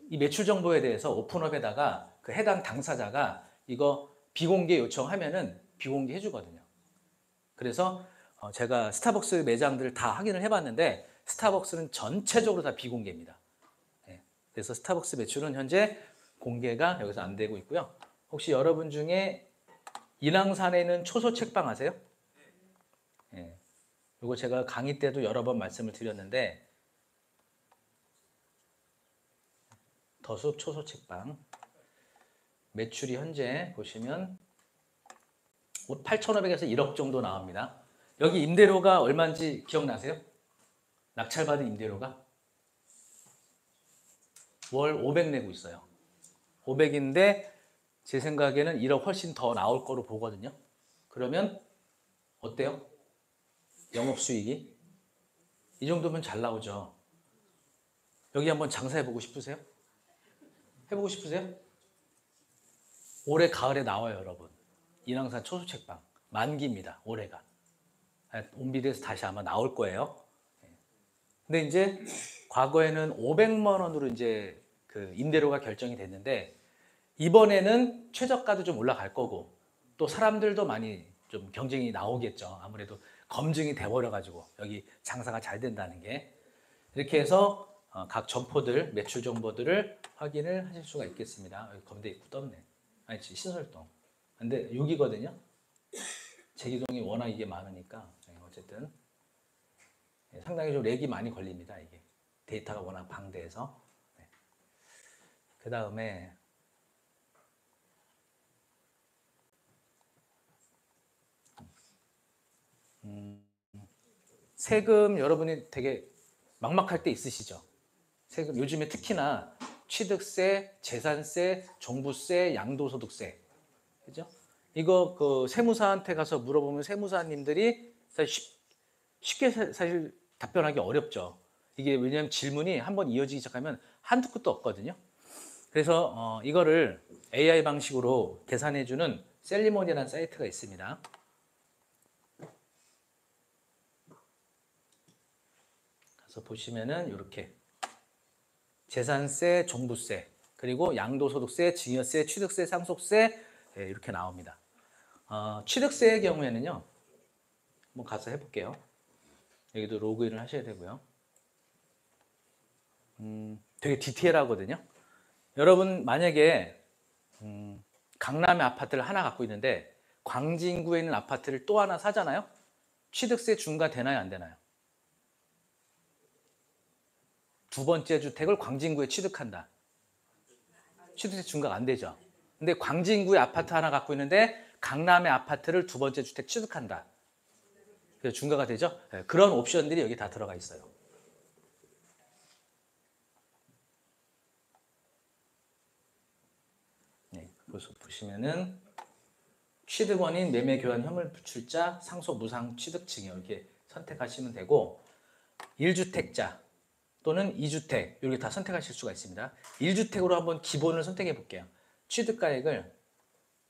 이 매출 정보에 대해서 오픈업에다가 그 해당 당사자가 이거 비공개 요청하면은 비공개 해주거든요. 그래서 제가 스타벅스 매장들을 다 확인을 해봤는데 스타벅스는 전체적으로 다 비공개입니다. 네. 그래서 스타벅스 매출은 현재 공개가 여기서 안 되고 있고요. 혹시 여러분 중에 인왕산에 있는 초소 책방 아세요? 네. 이거 제가 강의 때도 여러 번 말씀을 드렸는데, 더숲 초소 책방 매출이 현재 보시면 8,500에서 1억 정도 나옵니다. 여기 임대료가 얼마인지 기억나세요? 낙찰받은 임대료가 월 500 내고 있어요. 500인데 제 생각에는 1억 훨씬 더 나올 거로 보거든요. 그러면 어때요? 영업수익이 이 정도면 잘 나오죠. 여기 한번 장사해보고 싶으세요? 해보고 싶으세요? 올해 가을에 나와요, 여러분. 인왕산 초소책방 만기입니다. 올해가 온비드에서 다시 아마 나올 거예요. 근데 이제 과거에는 500만 원으로 이제 그 임대료가 결정이 됐는데, 이번에는 최저가도 좀 올라갈 거고 또 사람들도 많이 좀 경쟁이 나오겠죠. 아무래도 검증이 돼버려 가지고 여기 장사가 잘 된다는 게. 이렇게 해서 각 점포들 매출 정보들을 확인을 하실 수가 있겠습니다. 여기 검대 입구 떴네. 아니 신설동. 근데 6이거든요. 제기동이 워낙 이게 많으니까 어쨌든 상당히 좀 렉이 많이 걸립니다. 이게 데이터가 워낙 방대해서. 그 다음에 세금 여러분이 되게 막막할 때 있으시죠? 세금 요즘에 특히나 취득세, 재산세, 종부세, 양도소득세, 그죠? 이거 그 세무사한테 가서 물어보면 세무사님들이 사실 쉽게 사실 답변하기 어렵죠. 이게 왜냐하면 질문이 한번 이어지기 시작하면 한두 끝도 없거든요. 그래서 이거를 AI 방식으로 계산해주는 셀리몬이라는 사이트가 있습니다. 그래서 보시면은 이렇게 재산세, 종부세, 그리고 양도소득세, 증여세, 취득세, 상속세 이렇게 나옵니다. 취득세의 경우에는요, 한번 가서 해볼게요. 여기도 로그인을 하셔야 되고요. 되게 디테일하거든요. 여러분 만약에 강남에 아파트를 하나 갖고 있는데 광진구에 있는 아파트를 또 하나 사잖아요. 취득세 중과 되나요, 안 되나요? 두 번째 주택을 광진구에 취득한다. 취득세 중과가 안 되죠. 근데 광진구에 아파트 하나 갖고 있는데 강남의 아파트를 두 번째 주택 취득한다. 그래서 중과가 되죠. 네, 그런 옵션들이 여기 다 들어가 있어요. 네, 보시면은 취득 원인, 매매 교환 현물 부출자, 상속 무상 취득 증여 이렇게 선택하시면 되고, 1주택자 또는 2주택 이렇게 다 선택하실 수가 있습니다. 1주택으로 한번 기본을 선택해 볼게요. 취득가액을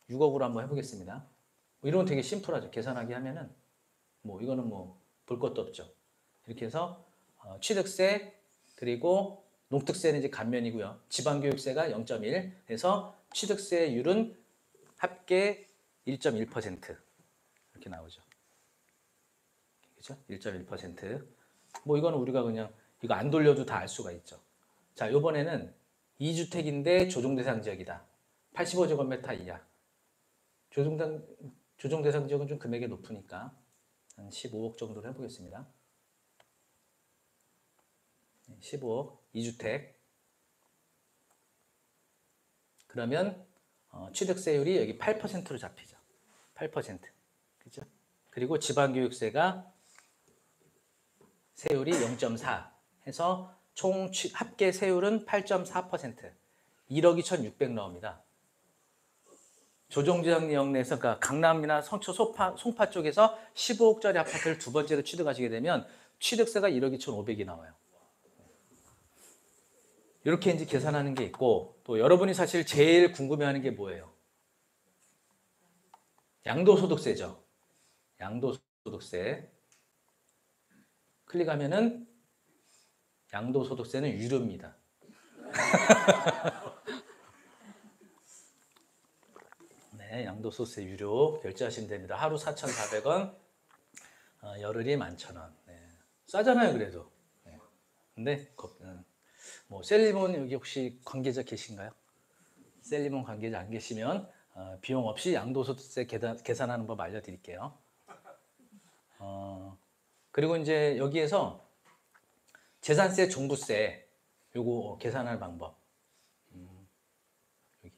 6억으로 한번 해보겠습니다. 이런 건 되게 심플하죠. 계산하기 하면은 이거는 볼 것도 없죠. 이렇게 해서 취득세 그리고 농특세는 이제 감면이고요. 지방교육세가 0.1 해서 취득세율은 합계 1.1% 이렇게 나오죠. 그렇죠? 1.1%. 이거는 우리가 그냥 이거 안 돌려도 다 알 수가 있죠. 자, 이번에는 2주택인데 조정대상 지역이다. 85제곱미터 이하. 조정 대상 지역은 좀 금액이 높으니까 한 15억 정도로 해보겠습니다. 15억, 2주택. 그러면 취득세율이 여기 8%로 잡히죠. 8%. 그죠? 그리고 지방교육세가 세율이 0.4 해서 총 합계 세율은 8.4%. 1억 2,600 나옵니다. 조정지역 내에서 그러니까 강남이나 성초, 송파 쪽에서 15억짜리 아파트를 두 번째로 취득하시게 되면 취득세가 1억 2,500이 나와요. 이렇게 이제 계산하는 게 있고, 또 여러분이 사실 제일 궁금해하는 게 뭐예요? 양도소득세죠. 양도소득세. 클릭하면은 양도소득세는 유료입니다. 네, 양도소득세 유료 결제하시면 됩니다. 하루 4,400원, 열흘이 11,000원. 네. 싸잖아요, 그래도. 네. 근데 뭐 셀리몬 여기 혹시 관계자 계신가요? 셀리몬 관계자 안 계시면 비용 없이 양도소득세 계산하는 법 알려드릴게요. 그리고 이제 여기에서 재산세, 종부세 요거 계산할 방법. 여기.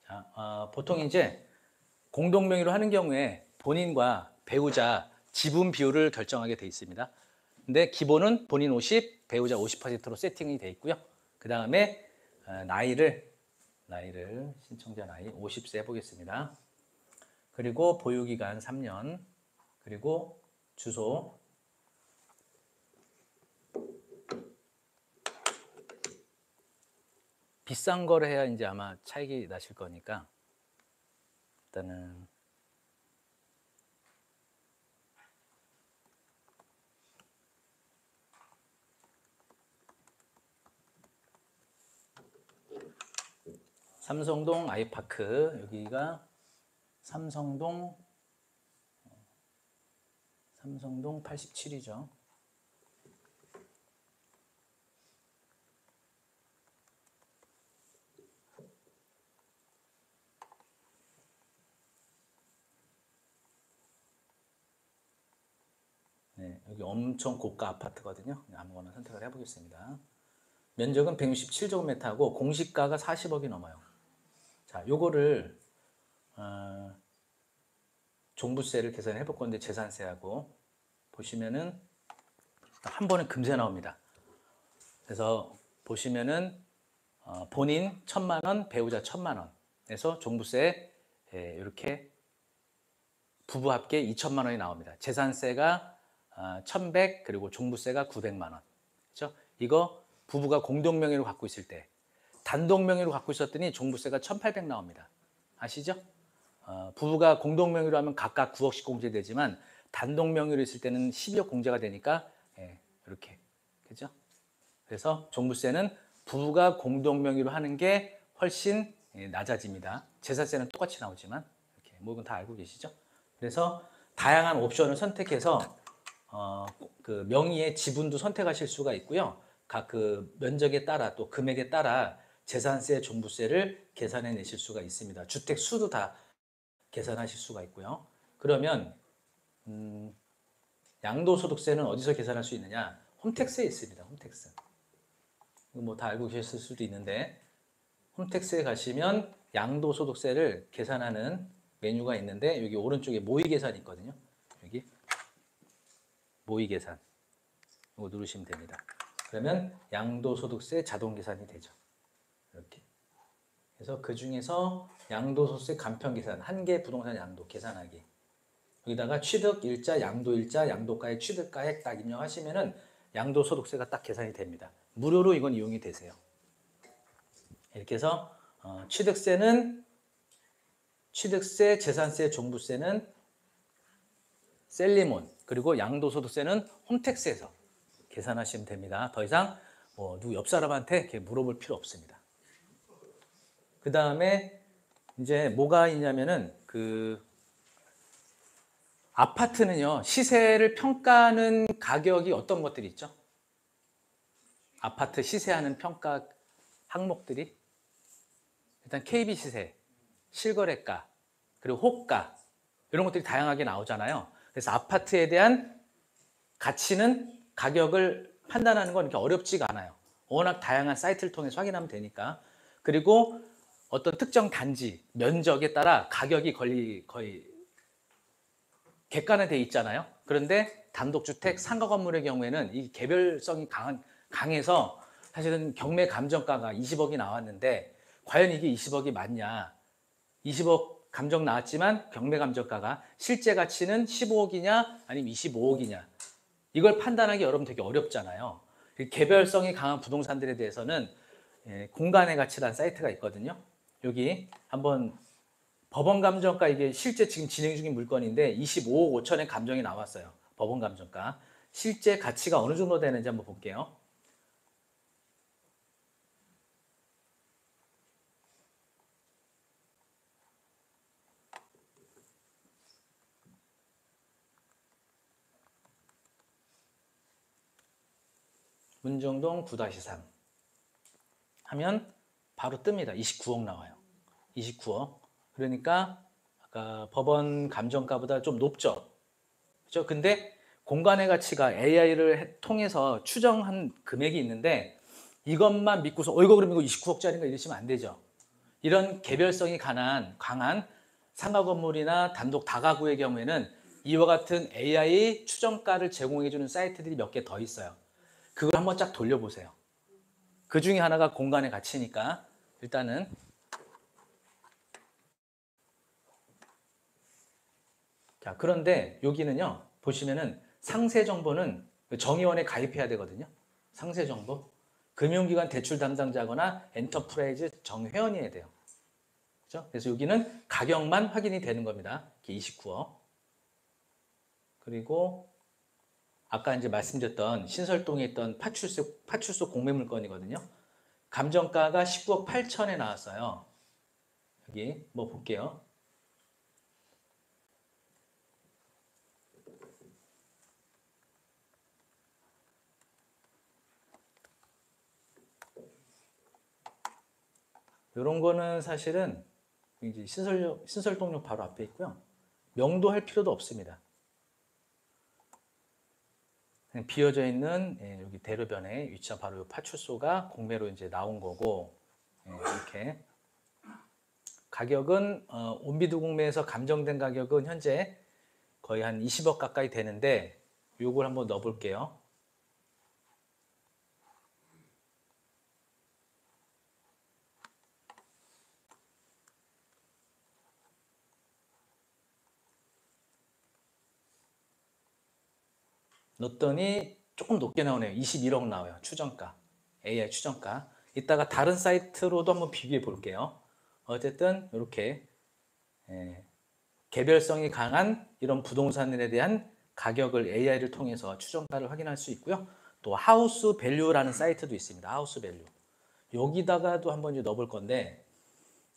자, 보통 이제 공동명의로 하는 경우에 본인과 배우자 지분 비율을 결정하게 돼 있습니다. 근데 기본은 본인 50, 배우자 50%로 세팅이 돼 있고요. 그 다음에 나이를 신청자 나이 50세 해보겠습니다. 그리고 보유기간 3년, 그리고 주소, 비싼 거를 해야 이제 아마 차익이 나실 거니까 일단은 삼성동 아이파크, 여기가 삼성동 87이죠. 네, 여기 엄청 고가 아파트거든요. 아무거나 선택을 해보겠습니다. 면적은 167제곱미터하고 공시가가 40억이 넘어요. 자, 요거를 종부세를 계산해 볼 건데 재산세하고 보시면은 한 번에 금세 나옵니다. 그래서 보시면은 본인 1,000만 원, 배우자 1,000만 원에서 종부세 이렇게 부부 합계 2,000만 원이 나옵니다. 재산세가 1,100 그리고 종부세가 900만 원. 그렇죠? 이거 부부가 공동 명의로 갖고 있을 때 단독 명의로 갖고 있었더니 종부세가 1,800 나옵니다. 아시죠? 부부가 공동 명의로 하면 각각 9억씩 공제되지만 단독 명의로 있을 때는 12억 공제가 되니까 이렇게 그죠? 그래서 종부세는 부부가 공동 명의로 하는 게 훨씬 낮아집니다. 재산세는 똑같이 나오지만 이렇게 뭐 이건 다 알고 계시죠? 그래서 다양한 옵션을 선택해서 그 명의의 지분도 선택하실 수가 있고요. 각 그 면적에 따라 또 금액에 따라 재산세, 종부세를 계산해 내실 수가 있습니다. 주택 수도 다 계산하실 수가 있고요. 그러면 양도소득세는 어디서 계산할 수 있느냐? 홈택스에 있습니다. 홈택스. 뭐 다 알고 계실 수도 있는데 홈택스에 가시면 양도소득세를 계산하는 메뉴가 있는데 여기 오른쪽에 모의계산이 있거든요. 여기 모의계산 이거 누르시면 됩니다. 그러면 양도소득세 자동계산이 되죠. 이렇게. 그래서 그 중에서 양도소득세 간편계산, 한 개 부동산 양도 계산하기. 여기다가 취득일자, 양도일자, 양도가액, 취득가액 딱 입력하시면은 양도소득세가 딱 계산이 됩니다. 무료로 이건 이용이 되세요. 이렇게 해서 취득세, 재산세, 종부세는 셀리몬, 그리고 양도소득세는 홈택스에서 계산하시면 됩니다. 더 이상 뭐 누구 옆 사람한테 이렇게 물어볼 필요 없습니다. 그 다음에 이제 뭐가 있냐면은 그 아파트는요 시세를 평가하는 가격이 어떤 것들이 있죠? 아파트 시세하는 평가하는 항목들이 일단 KB 시세, 실거래가, 그리고 호가 이런 것들이 다양하게 나오잖아요. 그래서 아파트에 대한 가치는 가격을 판단하는 건 이렇게 어렵지가 않아요. 워낙 다양한 사이트를 통해서 확인하면 되니까. 그리고 어떤 특정 단지, 면적에 따라 가격이 거의 객관화되어 있잖아요. 그런데 단독주택, 상가 건물의 경우에는 이 개별성이 강해서 사실은 경매 감정가가 20억이 나왔는데 과연 이게 20억이 맞냐? 20억 감정 나왔지만 경매 감정가가 실제 가치는 15억이냐 아니면 25억이냐? 이걸 판단하기 여러분 되게 어렵잖아요. 개별성이 강한 부동산들에 대해서는 공간의 가치라는 사이트가 있거든요. 여기 한번 법원 감정가, 이게 실제 지금 진행 중인 물건인데 25억 5천의 감정이 나왔어요. 법원 감정가. 실제 가치가 어느 정도 되는지 한번 볼게요. 문정동 9-3 하면 바로 뜹니다. 29억 나와요. 29억. 그러니까 아까 법원 감정가보다 좀 높죠. 그렇죠? 근데 공간의 가치가 AI를 통해서 추정한 금액이 있는데 이것만 믿고서 이거 그럼 이거 29억짜리인가 이러시면 안 되죠. 이런 개별성이 강한 상가 건물이나 단독 다가구의 경우에는 이와 같은 AI 추정가를 제공해 주는 사이트들이 몇 개 더 있어요. 그걸 한번 쫙 돌려보세요. 그 중에 하나가 공간의 가치니까 일단은 자, 그런데 여기는요, 보시면은 상세 정보는 정의원에 가입해야 되거든요. 상세 정보. 금융기관 대출 담당자거나 엔터프라이즈 정회원이어야 돼요. 그렇죠? 그래서 여기는 가격만 확인이 되는 겁니다. 29억. 그리고 아까 이제 말씀드렸던 신설동에 있던 파출소 공매물건이거든요. 감정가가 19억 8천에 나왔어요. 여기 뭐 볼게요. 이런 거는 사실은 이제 신설동역 바로 앞에 있고요. 명도할 필요도 없습니다. 그냥 비어져 있는 여기 대로변에 위치한 바로 파출소가 공매로 이제 나온 거고, 이렇게 가격은 온비드 공매에서 감정된 가격은 현재 거의 한 20억 가까이 되는데 요걸 한번 넣어 볼게요. 넣었더니 조금 높게 나오네요. 21억 나와요. 추정가. AI 추정가. 이따가 다른 사이트로도 한번 비교해 볼게요. 어쨌든 이렇게 개별성이 강한 이런 부동산에 대한 가격을 AI를 통해서 추정가를 확인할 수 있고요. 또 하우스 밸류라는 사이트도 있습니다. 하우스 밸류. 여기다가도 한번 이제 넣어볼 건데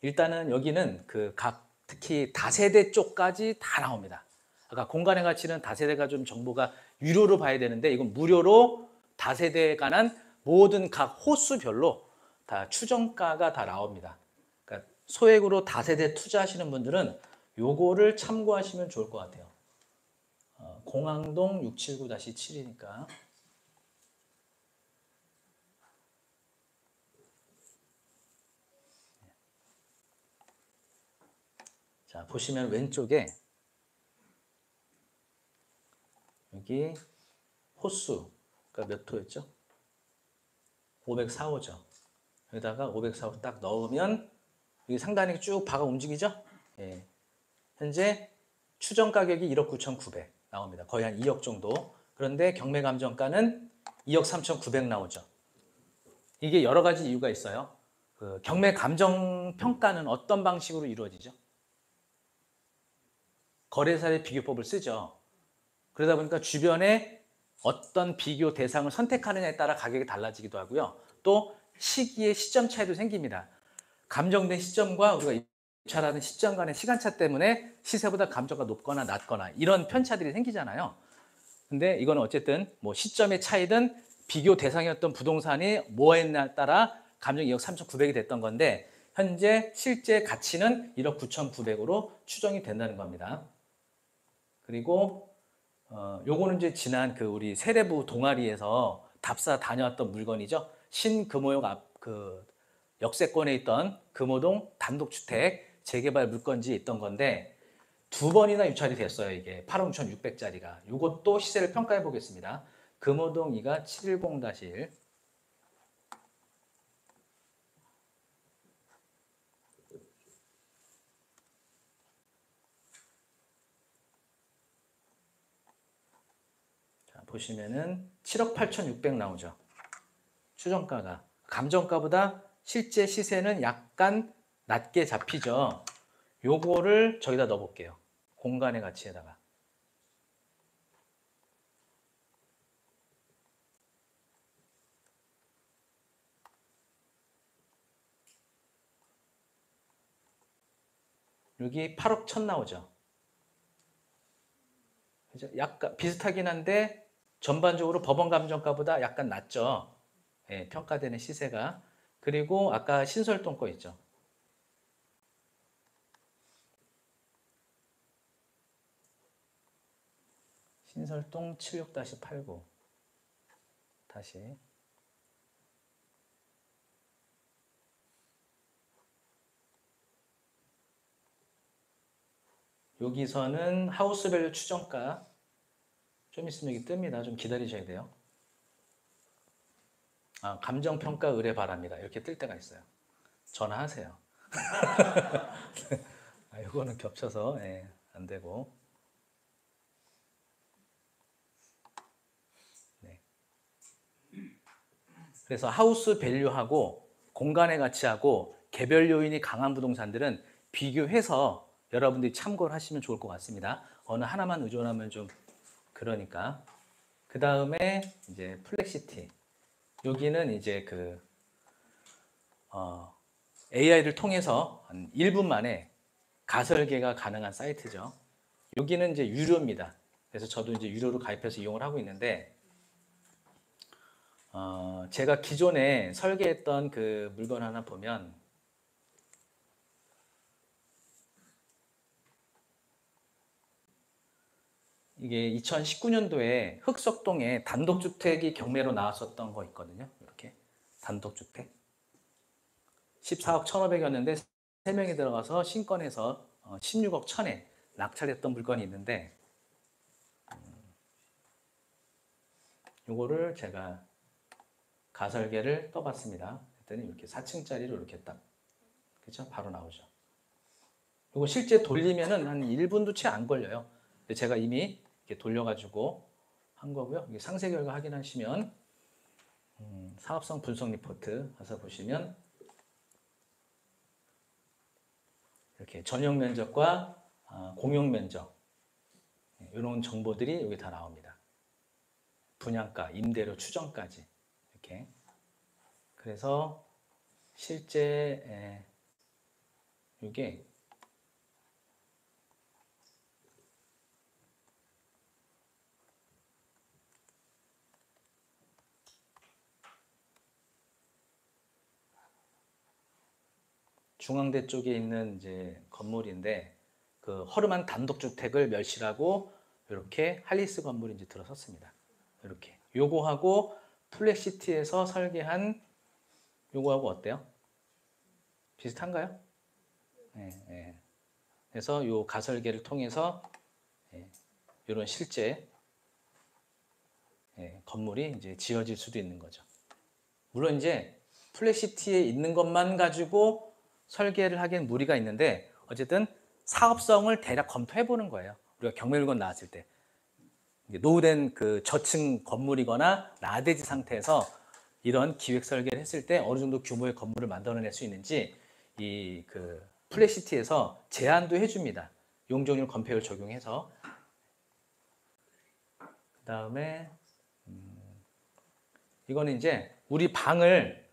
일단은 여기는 그 각 특히 다세대 쪽까지 다 나옵니다. 아까 공간의 가치는 다세대가 좀 정보가 유료로 봐야 되는데 이건 무료로 다세대에 관한 모든 각 호수별로 다 추정가가 다 나옵니다. 그러니까 소액으로 다세대 투자하시는 분들은 요거를 참고하시면 좋을 것 같아요. 공항동 679-7이니까. 자, 보시면 왼쪽에 여기 호수, 그러니까 몇 호였죠? 504호죠. 여기다가 504호 딱 넣으면 여기 상단에 쭉 바가 움직이죠? 예. 현재 추정 가격이 1억 9,900 나옵니다. 거의 한 2억 정도. 그런데 경매 감정가는 2억 3,900 나오죠. 이게 여러 가지 이유가 있어요. 그 경매 감정 평가는 어떤 방식으로 이루어지죠? 거래사의 비교법을 쓰죠. 그러다 보니까 주변에 어떤 비교 대상을 선택하느냐에 따라 가격이 달라지기도 하고요. 또 시기의 시점 차이도 생깁니다. 감정된 시점과 우리가 입찰하는 시점 간의 시간차 때문에 시세보다 감정가 높거나 낮거나 이런 편차들이 생기잖아요. 근데 이건 어쨌든 뭐 시점의 차이든 비교 대상이었던 부동산이 뭐 했냐에 따라 감정 2억 3,900이 됐던 건데 현재 실제 가치는 1억 9,900으로 추정이 된다는 겁니다. 그리고 요거는 이제 지난 그 우리 세례부 동아리에서 답사 다녀왔던 물건이죠. 신금호역 앞 그 역세권에 있던 금호동 단독주택 재개발 물건지에 있던 건데 2번이나 유찰이 됐어요. 이게 8억 6,600짜리가. 요것도 시세를 평가해 보겠습니다. 금호동 2가 710-1. 자, 보시면은 7억 8,600 나오죠. 추정가가. 감정가보다 실제 시세는 약간 낮게 잡히죠. 요거를 저기다 넣어 볼게요. 공간의 가치에다가. 여기 8억 1천 나오죠. 그죠? 약간 비슷하긴 한데 전반적으로 법원 감정가보다 약간 낮죠. 예, 평가되는 시세가. 그리고 아까 신설동 거 있죠. 신설동 76-89. 다시. 여기서는 하우스밸류 추정가. 좀 있으면 여기 뜹니다. 좀 기다리셔야 돼요. 아, 감정평가 의뢰 바랍니다. 이렇게 뜰 때가 있어요. 전화하세요. 아, 이거는 겹쳐서 예, 안 되고. 네. 그래서 하우스 밸류하고 공간의 가치하고 개별 요인이 강한 부동산들은 비교해서 여러분들이 참고를 하시면 좋을 것 같습니다. 어느 하나만 의존하면 좀 그러니까. 그 다음에 이제 플렉시티. 여기는 이제 그 AI를 통해서 한 1분 만에 가설계가 가능한 사이트죠. 여기는 이제 유료입니다. 그래서 저도 이제 유료로 가입해서 이용을 하고 있는데 제가 기존에 설계했던 그 물건 하나 보면 이게 2019년도에 흑석동에 단독주택이 경매로 나왔었던 거 있거든요. 이렇게 단독주택 14억 1,500이었는데 3명이 들어가서 신건에서 16억 1천에 낙찰했던 물건이 있는데 요거를 제가 가설계를 떠봤습니다. 그랬더니 이렇게 4층짜리로 이렇게 딱 그죠? 바로 나오죠. 이거 실제 돌리면은 한 1분도 채 안 걸려요. 근데 제가 이미 이렇게 돌려가지고 한 거고요. 이게 상세 결과 확인하시면 사업성 분석 리포트 가서 보시면 이렇게 전용 면적과 공용 면적 이런 정보들이 여기 다 나옵니다. 분양가, 임대료 추정까지 이렇게. 그래서 실제 이게 중앙대 쪽에 있는 이제 건물인데 그 허름한 단독주택을 멸실하고 이렇게 할리스 건물이 이제 들어섰습니다. 이렇게 요거하고 플렉시티에서 설계한 요거하고 어때요? 비슷한가요? 네, 네. 그래서 요 가설계를 통해서 이런 실제 건물이 이제 지어질 수도 있는 거죠. 물론 이제 플렉시티에 있는 것만 가지고 설계를 하기엔 무리가 있는데 어쨌든 사업성을 대략 검토해 보는 거예요. 우리가 경매물건 나왔을 때 노후된 그 저층 건물이거나 나대지 상태에서 이런 기획 설계를 했을 때 어느 정도 규모의 건물을 만들어낼 수 있는지 이 그 플렉시티에서 제안도 해줍니다. 용적률 건폐율 적용해서. 그 다음에 이거는 이제 우리 방을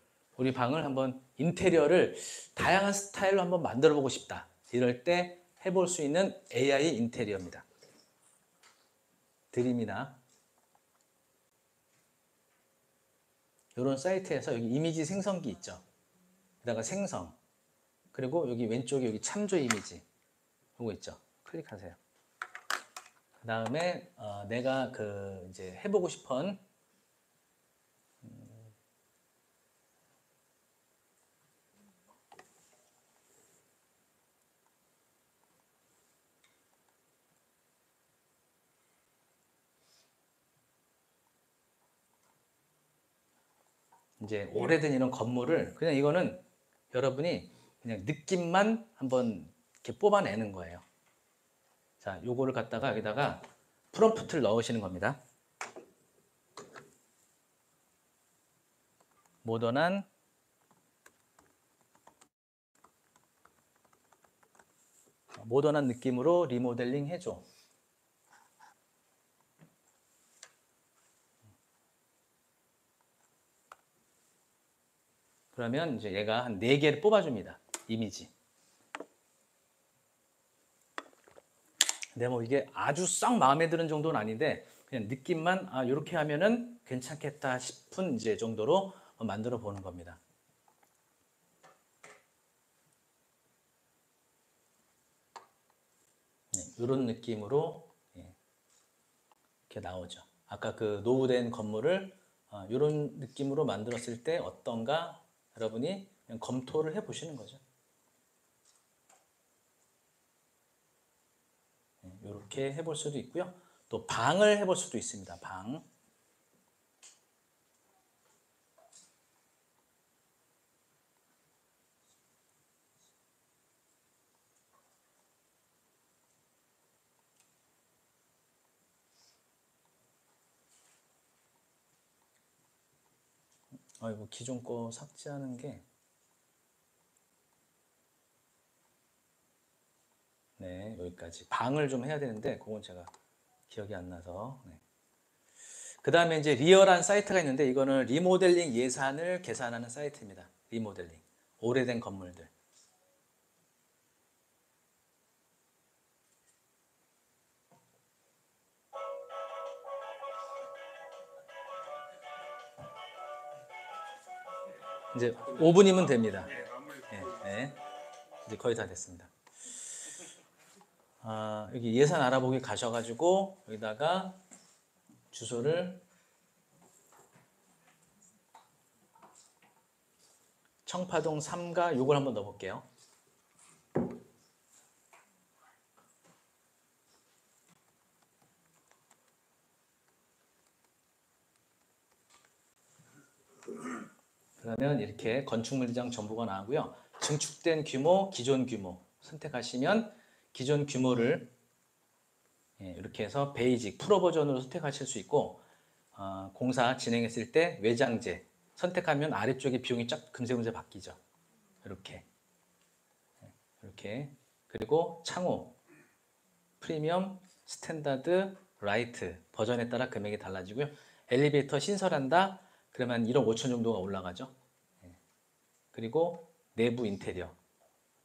한번 인테리어를 다양한 스타일로 한번 만들어 보고 싶다. 이럴 때 해볼 수 있는 AI 인테리어입니다. 드림이나 이런 사이트에서 여기 이미지 생성기 있죠. 게다가 생성, 그리고 여기 왼쪽에 여기 참조 이미지 요거 있죠. 클릭하세요. 그 다음에 내가 그 이제 해보고 싶은 이제 오래된 이런 건물을 그냥 이거는 여러분이 그냥 느낌만 한번 이렇게 뽑아내는 거예요. 자, 요거를 갖다가 여기다가 프롬프트를 넣으시는 겁니다. 모던한 느낌으로 리모델링 해줘. 그러면 이제 얘가 한 4개를 뽑아줍니다. 이미지. 근데 뭐 이게 아주 썩 마음에 드는 정도는 아닌데 그냥 느낌만 이렇게 하면은 괜찮겠다 싶은 이제 정도로 만들어 보는 겁니다. 네, 이런 느낌으로 이렇게 나오죠. 아까 그 노후된 건물을 이런 느낌으로 만들었을 때 어떤가 여러분이 그냥 검토를 해보시는 거죠. 이렇게 해볼 수도 있고요. 또 방을 해볼 수도 있습니다. 방. 이거 기존 거 삭제하는 게 네, 여기까지. 방을 좀 해야 되는데 그건 제가 기억이 안 나서. 네. 그 다음에 이제 리얼한 사이트가 있는데 이거는 리모델링 예산을 계산하는 사이트입니다. 리모델링. 오래된 건물들. 이제 5분이면 됩니다. 네, 네. 이제 거의 다 됐습니다. 여기 예산 알아보기 가셔가지고 여기다가 주소를 청파동 3가 요걸 한번 넣어볼게요. 그러면 이렇게 건축물장 정보가 나오고요. 증축된 규모, 기존 규모 선택하시면 기존 규모를 이렇게 해서 베이직, 프로 버전으로 선택하실 수 있고 공사 진행했을 때 외장재 선택하면 아래쪽에 비용이 쫙 금세 바뀌죠. 이렇게 그리고 창호, 프리미엄, 스탠다드, 라이트 버전에 따라 금액이 달라지고요. 엘리베이터 신설한다 그러면 1억 5천 정도가 올라가죠. 그리고 내부 인테리어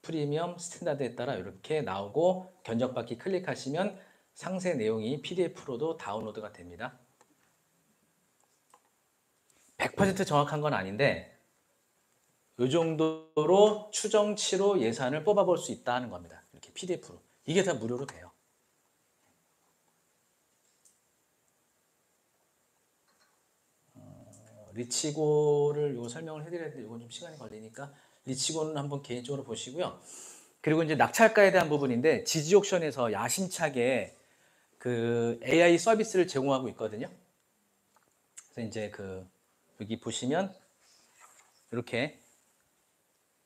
프리미엄, 스탠다드에 따라 이렇게 나오고 견적받기 클릭하시면 상세 내용이 PDF로도 다운로드가 됩니다. 100% 정확한 건 아닌데 이 정도로 추정치로 예산을 뽑아볼 수 있다는 겁니다. 이렇게 PDF로. 이게 다 무료로 돼요. 리치고를 요 설명을 해드려야 되는데 이건 좀 시간이 걸리니까 리치고는 한번 개인적으로 보시고요. 그리고 이제 낙찰가에 대한 부분인데 지지옥션에서 야심차게 그 AI 서비스를 제공하고 있거든요. 그래서 이제 그 여기 보시면 이렇게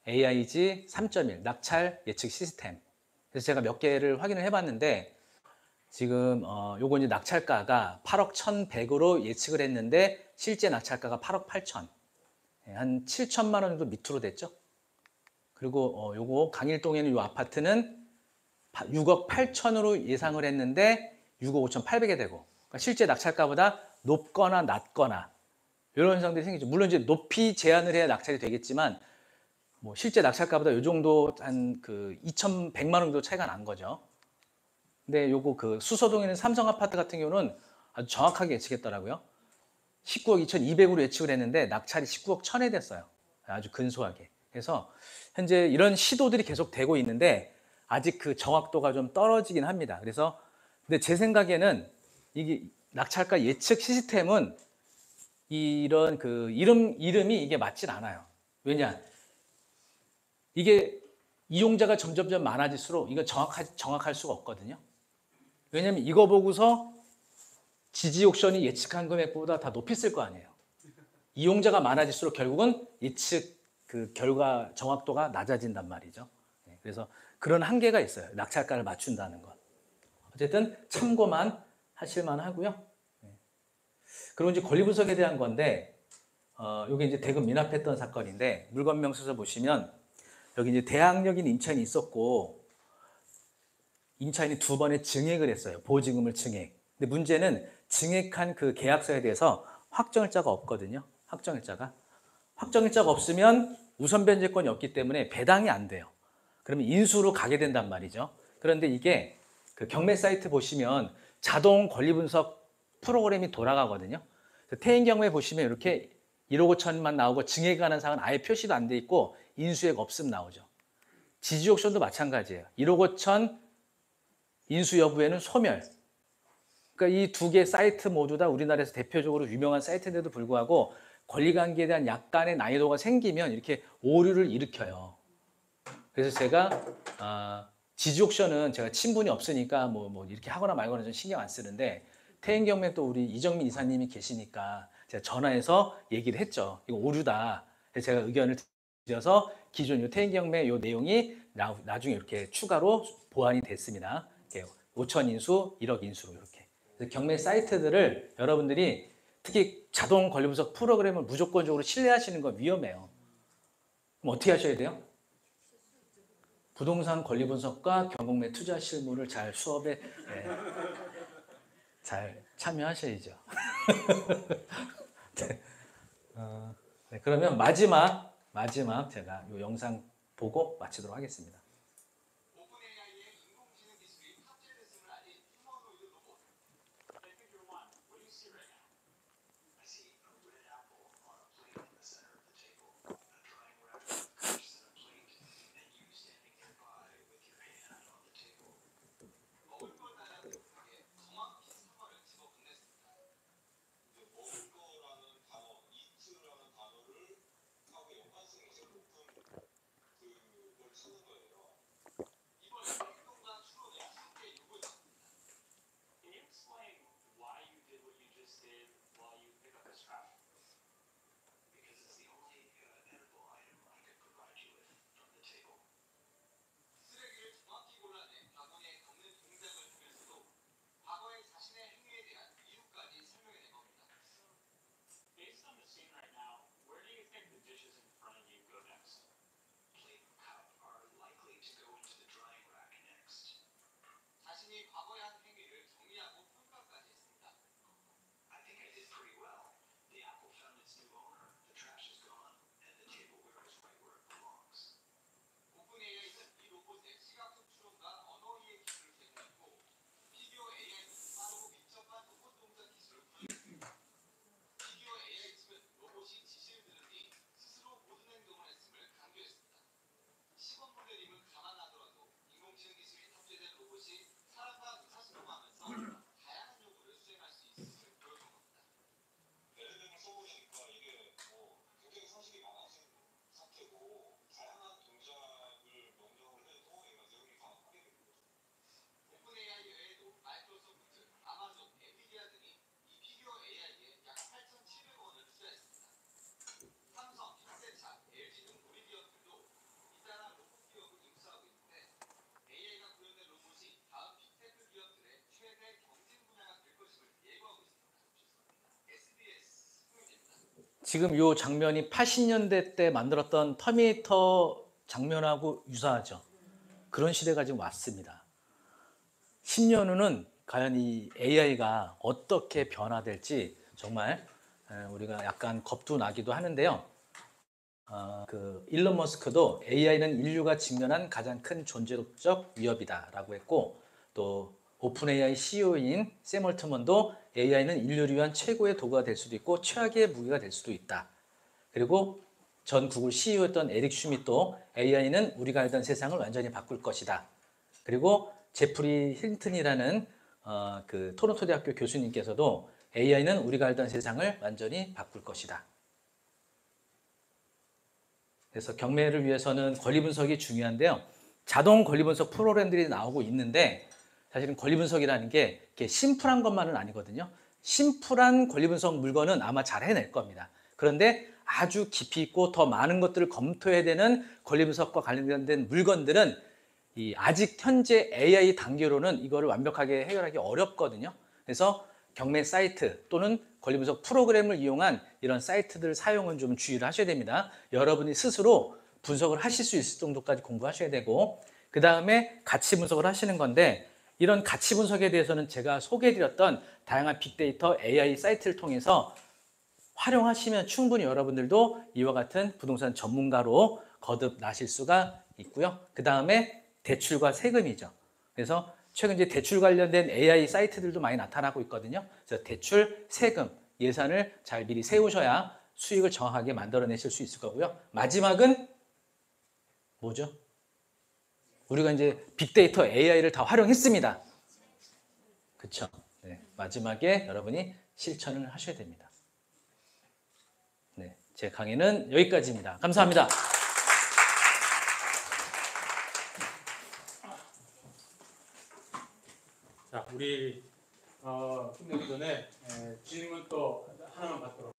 AIG 3.1 낙찰 예측 시스템. 그래서 제가 몇 개를 확인을 해봤는데 지금 요거 이제 낙찰가가 8억 1,100으로 예측을 했는데 실제 낙찰가가 8억 8천. 한 7천만 원 정도 밑으로 됐죠. 그리고 요거 강일동에 있는 요 아파트는 6억 8천으로 예상을 했는데 6억 5,800에 되고 그러니까 실제 낙찰가보다 높거나 낮거나 이런 현상들이 생기죠. 물론 이제 높이 제한을 해야 낙찰이 되겠지만 뭐 실제 낙찰가보다 요 정도 한 그 2,100만 원 정도 차이가 난 거죠. 근데 요거 그 수서동에 있는 삼성 아파트 같은 경우는 아주 정확하게 예측했더라고요. 19억 2,200으로 예측을 했는데 낙찰이 19억 1,000에 됐어요. 아주 근소하게. 그래서 현재 이런 시도들이 계속 되고 있는데 아직 그 정확도가 좀 떨어지긴 합니다. 그래서 근데 제 생각에는 이게 낙찰가 예측 시스템은 이런 그 이름이 이게 맞진 않아요. 왜냐? 이게 이용자가 점점점 많아질수록 이거 정확할 수가 없거든요. 왜냐면 이거 보고서 지지 옥션이 예측한 금액보다 다 높이 쓸 거 아니에요. 이용자가 많아질수록 결국은 예측 그 결과 정확도가 낮아진단 말이죠. 그래서 그런 한계가 있어요. 낙찰가를 맞춘다는 건. 어쨌든 참고만 하실만 하고요. 그리고 이제 권리 분석에 대한 건데, 이게 이제 대금 미납했던 사건인데, 물건 명세서 보시면, 여기 이제 대항력인 임차인이 있었고, 임차인이 2번의 증액을 했어요. 보증금을 증액. 근데 문제는 증액한 그 계약서에 대해서 확정일자가 없거든요. 확정일자가. 확정일자가 없으면 우선 변제권이 없기 때문에 배당이 안 돼요. 그러면 인수로 가게 된단 말이죠. 그런데 이게 그 경매 사이트 보시면 자동 권리 분석 프로그램이 돌아가거든요. 태인 경우에 보시면 이렇게 1억 5천만 나오고 증액에 관한 사항은 아예 표시도 안 돼 있고 인수액 없음 나오죠. 지지 옥션도 마찬가지예요. 1억 5천 인수 여부에는 소멸. 그러니까 이 두 개 사이트 모두 다 우리나라에서 대표적으로 유명한 사이트인데도 불구하고 권리관계에 대한 약간의 난이도가 생기면 이렇게 오류를 일으켜요. 그래서 제가 지지 옥션은 제가 친분이 없으니까 뭐 이렇게 하거나 말거나 좀 신경 안 쓰는데 태인 경우에 또 우리 이정민 이사님이 계시니까 제가 전화해서 얘기를 했죠. 이거 오류다. 그래서 제가 의견을 드려서 기존 요 태인 경매 요 내용이 나중에 이렇게 추가로 보완이 됐습니다. 5천 인수, 1억 인수로 이렇게. 그래서 경매 사이트들을 여러분들이 특히 자동 권리 분석 프로그램을 무조건적으로 신뢰하시는 건 위험해요. 그럼 어떻게 하셔야 돼요? 부동산 권리 분석과 경공매 투자 실무를 잘 수업에 잘 참여하셔야죠. 네. 네, 그러면 마지막 제가 이 영상 보고 마치도록 하겠습니다. 지금 이 장면이 80년대 때 만들었던 터미네이터 장면하고 유사하죠. 그런 시대가 지금 왔습니다. 10년 후는 과연 이 AI가 어떻게 변화될지 정말 우리가 약간 겁도 나기도 하는데요. 그 일론 머스크도 AI는 인류가 직면한 가장 큰 존재적 위협이다라고 했고, 또 오픈 AI CEO인 샘 올트먼도 AI는 인류를 위한 최고의 도구가 될 수도 있고 최악의 무기가 될 수도 있다. 그리고 전 구글 CEO였던 에릭 슈밋도 AI는 우리가 알던 세상을 완전히 바꿀 것이다. 그리고 제프리 힌튼이라는 그 토론토 대학교 교수님께서도 AI는 우리가 알던 세상을 완전히 바꿀 것이다. 그래서 경매를 위해서는 권리 분석이 중요한데요. 자동 권리 분석 프로그램들이 나오고 있는데 사실은 권리 분석이라는 게 이렇게 심플한 것만은 아니거든요. 심플한 권리 분석 물건은 아마 잘 해낼 겁니다. 그런데 아주 깊이 있고 더 많은 것들을 검토해야 되는 권리 분석과 관련된 물건들은 아직 현재 AI 단계로는 이거를 완벽하게 해결하기 어렵거든요. 그래서 경매 사이트 또는 권리 분석 프로그램을 이용한 이런 사이트들 사용은 좀 주의를 하셔야 됩니다. 여러분이 스스로 분석을 하실 수 있을 정도까지 공부하셔야 되고, 그 다음에 가치 분석을 하시는 건데, 이런 가치 분석에 대해서는 제가 소개해드렸던 다양한 빅데이터 AI 사이트를 통해서 활용하시면 충분히 여러분들도 이와 같은 부동산 전문가로 거듭나실 수가 있고요. 그 다음에 대출과 세금이죠. 그래서 최근 이제 대출 관련된 AI 사이트들도 많이 나타나고 있거든요. 그래서 대출, 세금, 예산을 잘 미리 세우셔야 수익을 정확하게 만들어내실 수 있을 거고요. 마지막은 뭐죠? 우리가 이제 빅데이터 AI를 다 활용했습니다. 그렇죠? 네, 마지막에 여러분이 실천을 하셔야 됩니다. 네, 제 강의는 여기까지입니다. 감사합니다. 자, 우리 끝내기 전에 질문 또 하나만 받도록.